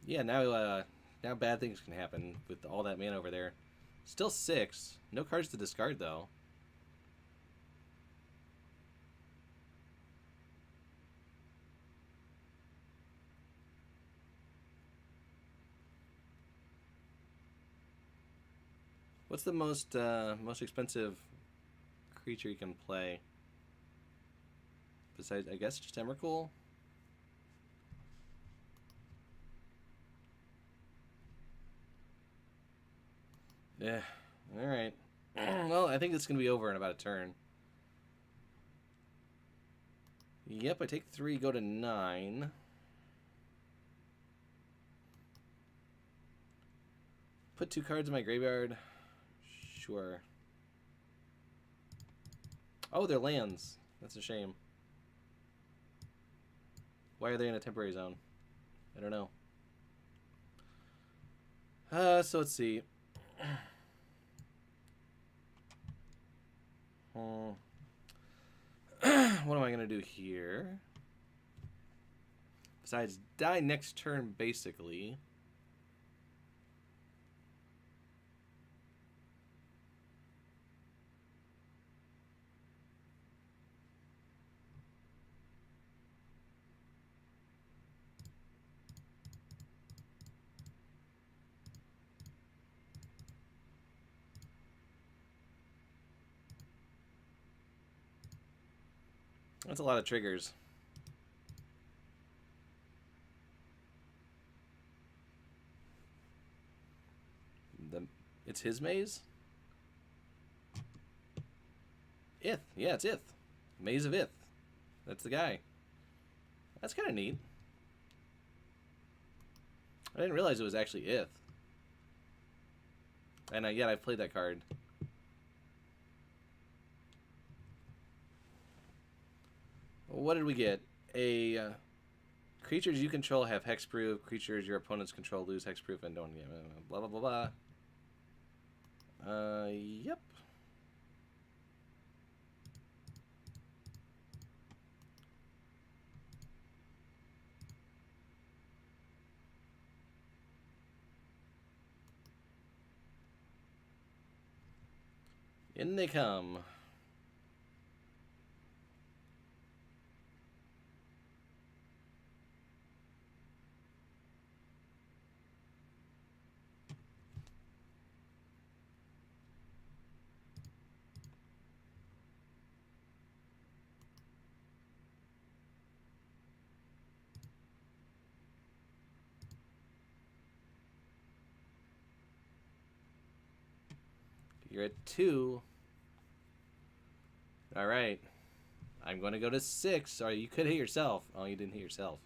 Yeah, now bad things can happen with all that mana over there. Still 6. No cards to discard, though. What's the most expensive creature you can play? Besides, I guess, just Emrakul? Yeah, alright. Well, I think it's going to be over in about a turn. Yep, I take 3, go to 9. Put 2 cards in my graveyard. Sure. Oh, they're lands. That's a shame. Why are they in a temporary zone? I don't know. So let's see. What am I going to do here? Besides die next turn, basically. That's a lot of triggers. It's his maze? Ith. Yeah, it's Ith. Maze of Ith. That's the guy. That's kind of neat. I didn't realize it was actually Ith. And yet I've played that card. What did we get? A creatures you control have hexproof. Creatures your opponents control lose hexproof and don't. Blah blah blah blah. Yep. In they come. You're at 2. All right. I'm going to go to 6. Sorry, you could hit yourself. Oh, you didn't hit yourself.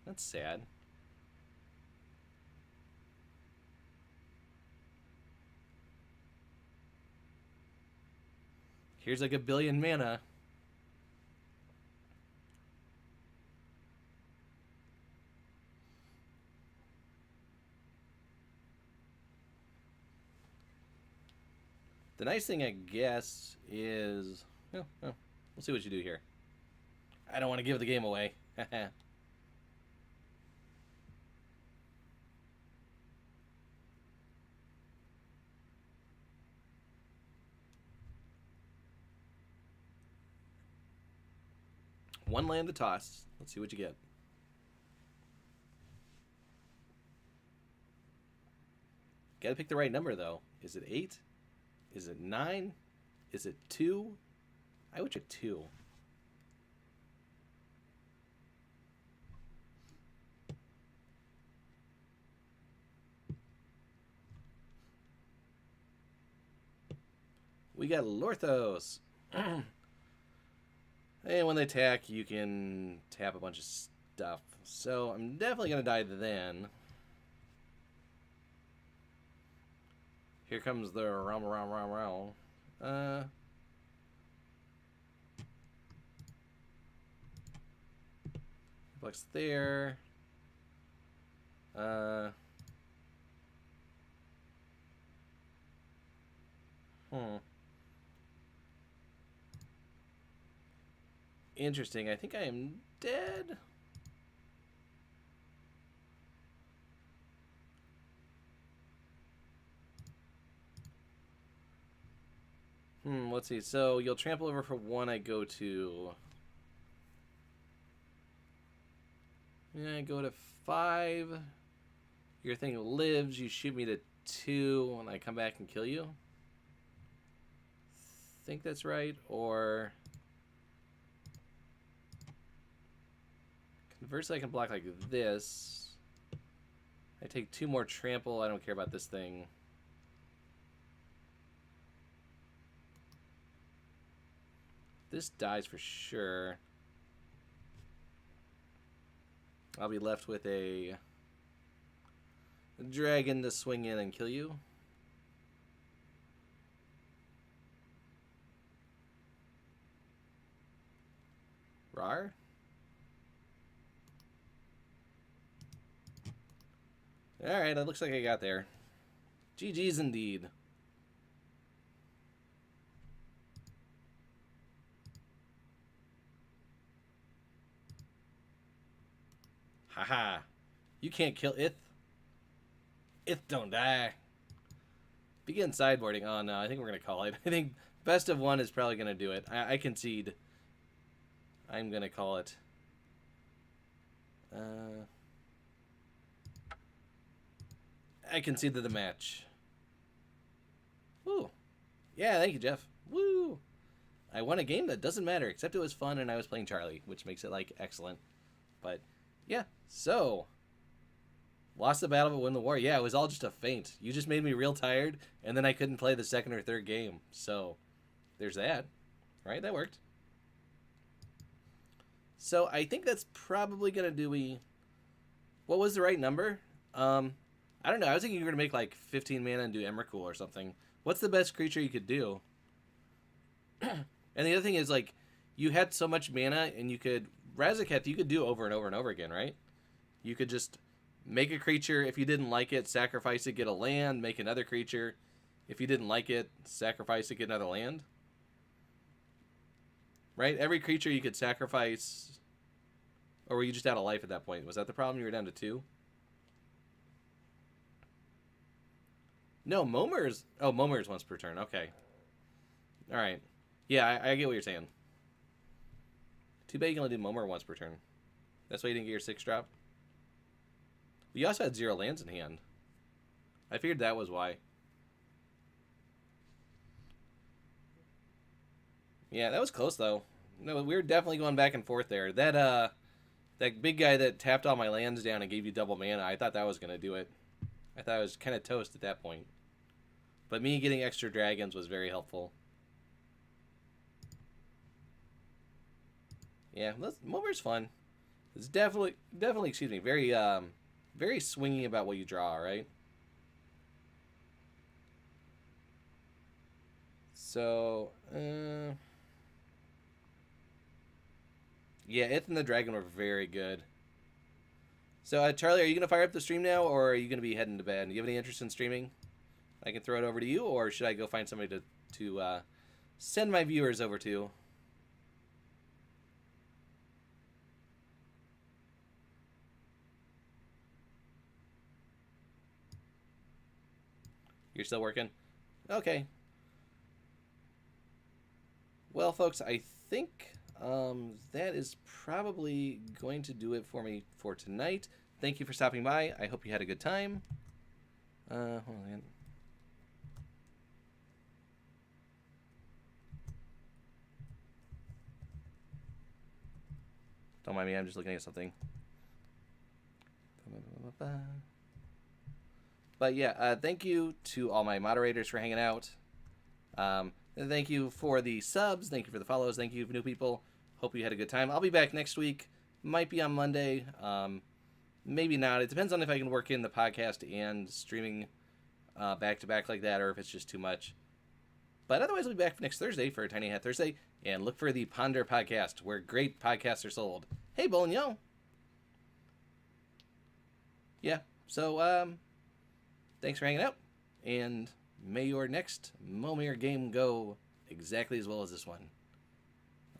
That's sad. Here's like a billion mana. The nice thing, I guess, is... we'll see what you do here. I don't want to give the game away. One land to toss. Let's see what you get. Gotta pick the right number, though. Is it 8? Is it 9? Is it 2? I would check 2. We got Lorthos. And when they attack, you can tap a bunch of stuff. So I'm definitely going to die then. Here comes the row. Flex there. Interesting. I think I am dead. Let's see. So you'll trample over for 1. I go to... I go to 5. Your thing lives. You shoot me to 2, and I come back and kill you. Think that's right. Or... conversely, I can block like this. I take 2 more trample. I don't care about this thing. This dies for sure. I'll be left with a dragon to swing in and kill you. Rar? Alright, it looks like I got there. GG's indeed. Haha. You can't kill Ith. Ith don't die. Begin sideboarding. Oh no, I think we're going to call it. I think best of 1 is probably going to do it. I concede. I'm going to call it. I conceded the match. Woo. Yeah, thank you, Jeff. Woo. I won a game that doesn't matter, except it was fun and I was playing Charlie, which makes it, like, excellent. But, yeah. So, lost the battle but win the war. Yeah, it was all just a feint. You just made me real tired, and then I couldn't play the second or third game. So, there's that. right? That worked. So I think that's probably going to do me... What was the right number? I don't know. I was thinking you were going to make like 15 mana and do Emrakul or something. What's the best creature you could do? And the other thing is, like, you had so much mana and you could... Razaketh, you could do over and over and over again, right? You could just make a creature. If you didn't like it, sacrifice it, get a land, make another creature. If you didn't like it, sacrifice it, get another land. Right? Every creature you could sacrifice... Or were you just out of life at that point? Was that the problem? You were down to 2? No, Momer's... Oh, Momer's once per turn. Okay. Alright. Yeah, I get what you're saying. Too bad you can only do Momer once per turn. That's why you didn't get your 6-drop. You also had 0 lands in hand. I figured that was why. Yeah, that was close, though. No, we were definitely going back and forth there. That big guy that tapped all my lands down and gave you double mana, I thought that was going to do it. I thought I was kind of toast at that point. But me getting extra dragons was very helpful. Yeah, Momer's fun. It's definitely, excuse me, very swingy about what you draw, right? So, yeah, Ith and the Dragon were very good. So, Charlie, are you going to fire up the stream now, or are you going to be heading to bed? Do you have any interest in streaming? I can throw it over to you, or should I go find somebody to send my viewers over to? You're still working? Okay. Well, folks, I think that is probably going to do it for me for tonight. Thank you for stopping by. I hope you had a good time. Hold on. Don't mind me, I'm just looking at something. But yeah, thank you to all my moderators for hanging out. Thank you for the subs. Thank you for the follows. Thank you for new people. Hope you had a good time. I'll be back next week. Might be on Monday. Maybe not. It depends on if I can work in the podcast and streaming back-to-back like that, or if it's just too much. But otherwise, I'll be back next Thursday for Tiny Hat Thursday. And look for the Ponder podcast, where great podcasts are sold. Hey, Bolin Yo. Yeah, so, thanks for hanging out. And may your next Momir game go exactly as well as this one.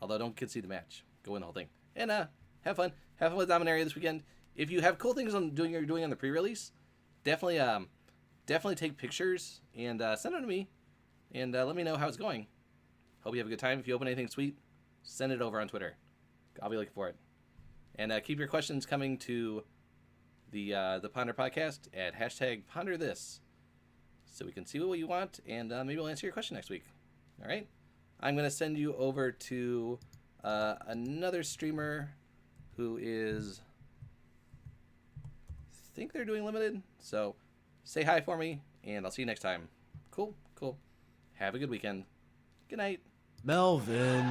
Although, don't concede the match. Go win the whole thing. And, have fun. Have fun with Dominaria this weekend. If you have cool things you're doing on the pre-release, definitely take pictures and send them to me. And let me know how it's going. Hope you have a good time. If you open anything sweet, send it over on Twitter. I'll be looking for it. And keep your questions coming to the Ponder podcast at #PonderThis, so we can see what you want, and maybe we'll answer your question next week. All right? I'm going to send you over to another streamer who is... I think they're doing limited. So say hi for me, and I'll see you next time. Cool. Have a good weekend. Good night. Melvin.